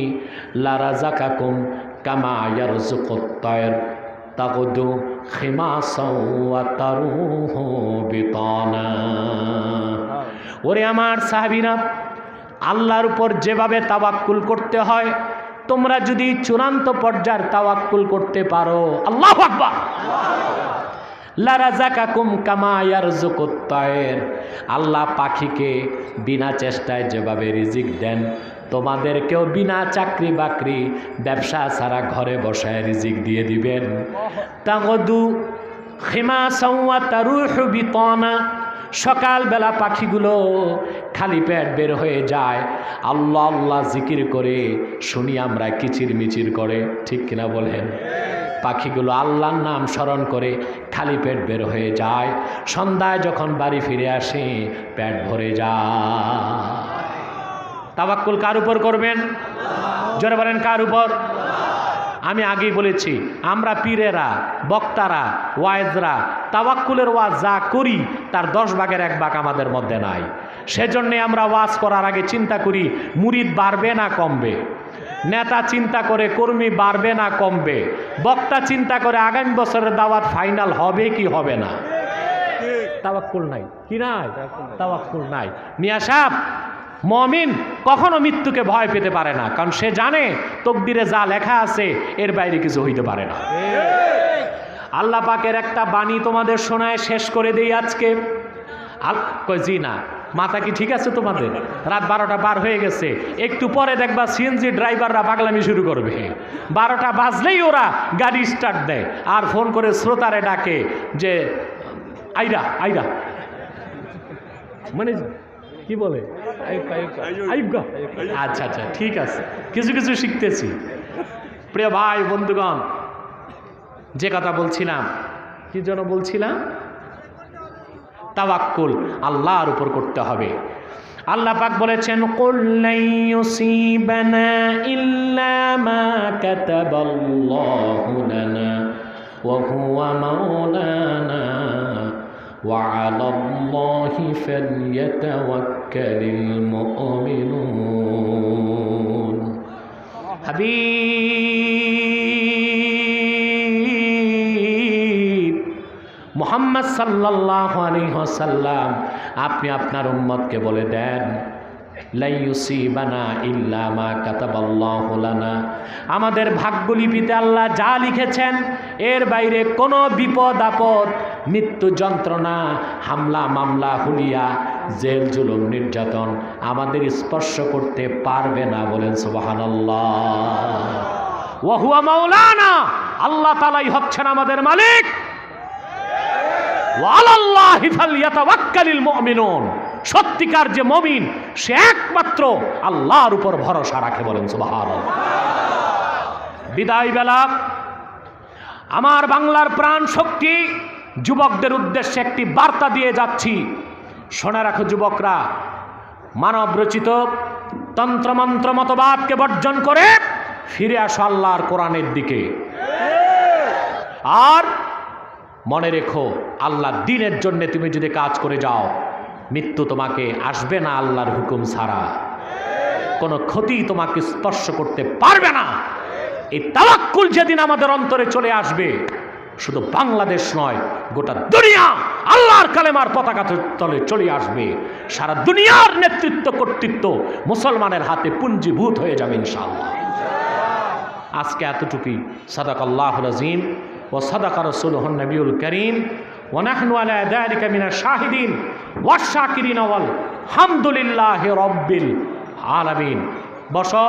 লারাযাকাকুম কামা ইয়ারযুকুত তায়র তাগদু খিমাসাও ওয়া তারুহু বিতানা। ওরে আমার সাহাবীরা, আল্লাহর উপর যেভাবে তাওয়াক্কুল করতে হয়, তোমরা যদি চূড়ান্ত পর্যায়ের তাওয়াক্কুল করতে পারো, আল্লাহু আকবার, লারাযাকাকুম কামা ইয়ারযুকুত তায়র, আল্লাহ পাখিকে বিনা চেষ্টায় যেভাবে রিজিক দেন, তোমাদেরকেও বিনা চাকরি বাকরি ব্যবসা ছাড়া ঘরে বসায় রিজিক দিয়ে দিবেন। তাগদু খিমাসাও ওয়া তারুহু বিতানা, সকালবেলা পাখিগুলো খালি পেট বের হয়ে যায়, আল্লাহ আল্লাহ জিকির করে, শুনি আমরা কিচির মিচির করে, ঠিক কিনা বলেন? পাখিগুলো আল্লাহর নাম স্মরণ করে খালি পেট বের হয়ে যায়, সন্ধ্যায় যখন বাড়ি ফিরে আসে পেট ভরে যায়। তাওয়াক্কুল কার উপর করবেন? জোরে বলেন, কার উপর? আমি আগেই বলেছি, আমরা পীরেরা, বক্তারা, ওয়াইজরা তাওয়াক্কুলের ওয়াজ যা করি তার 10 ভাগের 1 ভাগ আমাদের মধ্যে নাই। সেজন্যে আমরা ওয়াজ করার আগে চিন্তা করি মুরিদ বাড়বে না কমবে, নেতা চিন্তা করে কর্মী বাড়বে না কমবে, বক্তা চিন্তা করে আগামী বছরের দাওয়াত ফাইনাল হবে কি হবে না। তাওয়াক্কুল নাই, কি নাই? তাওয়াক্কুল নাই। মিয়া সাহেব, মুমিন কখনো মৃত্যুকে ভয় পেতে পারে না, কারণ সে জানে তকদিরে যা লেখা আছে এর বাইরে কিছু হইতে পারে না। আল্লাহ পাকের একটা বাণী তোমাদের শোনায় শেষ করে দেই আজকে। কই জি না, মাথা কি ঠিক আছে তোমাদের? রাত 12টা পার হয়ে গেছে, একটু পরে দেখবা সিএনজি ড্রাইভাররা পাগলামি শুরু করবে। 12টা বাজলেই ওরা গাড়ি স্টার্ট দেয় আর ফোন করে শ্রোতারে ডাকে যে আইরা আইরা, মানে কি বলে, আচ্ছা আচ্ছা ঠিক আছে, কিছু কিছু শিখতেছি। প্রিয় ভাই বন্ধুগণ, যে কথা বলছিলাম, কি যেন বলছিলাম, তাওয়াক্কুল আল্লাহর উপর করতে হবে। আল্লাহ পাক বলেছেন, কুল লাই ইউসিবানা ইল্লা মা কাতাবাল্লাহু লানা ওয়া হুয়া মাওলানা ওয়া আলাল্লাহি ফালইয়াতাওয়াক্কালিল মুমিনুন। হাবিব মুহাম্মদ সাল্লাল্লাহু আলাইহি ওয়াসাল্লাম, আপনি আপনার উম্মতকে বলে দেন, লা ইউসিবানা ইল্লা মা কাতাবাল্লাহু লানা, আমাদের ভাগ্যলিপিতে আল্লাহ যা লিখেছেন এর বাইরে কোনো বিপদ আপদ, মৃত্যু যন্ত্রণা, হামলা মামলা, হুলিয়া, জেল জুলুম নির্যাতন আমাদের স্পর্শ করতে পারবে না। বলেন সুবহানাল্লাহ। ওয়া হুয়া মাওলানা, আল্লাহ তাআলাই হচ্ছেন আমাদের মালিক। ওয়া আলাল্লাহি ফালইয়াতাওয়াক্কালিল মুমিনুন, সত্যিকার যে মুমিন সে একমাত্র আল্লাহর উপর ভরসা রাখে। বলেন সুবহানাল্লাহ। বিদায় বেলা আমার বাংলার প্রাণ শক্তি যুবকদের উদ্দেশ্যে একটি বার্তা দিয়ে যাচ্ছি। শোনা রাখো যুবকরা, মানব রচিত তন্ত্রমন্ত্র মতবাদকে বর্জন করে ফিরে আসো আল্লাহর কোরআনের দিকে। আর মনে রেখো, আল্লাহর দ্বীনের জন্য তুমি যদি কাজ করে যাও, মৃত্যু তোমাকে আসবে না আল্লাহর হুকুম ছাড়া। কোনো ক্ষতি তোমাকে স্পর্শ করতে পারবে না। এই তাওয়াক্কুল যেদিন আমাদের অন্তরে চলে আসবে, শুধু বাংলাদেশ নয়, গোটা দুনিয়া আল্লাহর কালেমার পতাকা তলে চলে আসবে। সারা দুনিয়ার নেতৃত্ব কর্তৃত্ব মুসলমানের হাতে পুঞ্জীভূত হয়ে যাবে ইনশাআল্লাহ। আজকে এতটুকুই। সাদাকাল্লাহুল আযীম ওয়া সাদাকা রাসূলুহুন নবিয়ুল কারীম ওয়া নাহনু আলা যালিকা মিনাশ শাহিদিন ওয়াশ শাকিরিন ওয়াল হামদুলিল্লাহি রাব্বিল আলামিন। বসো।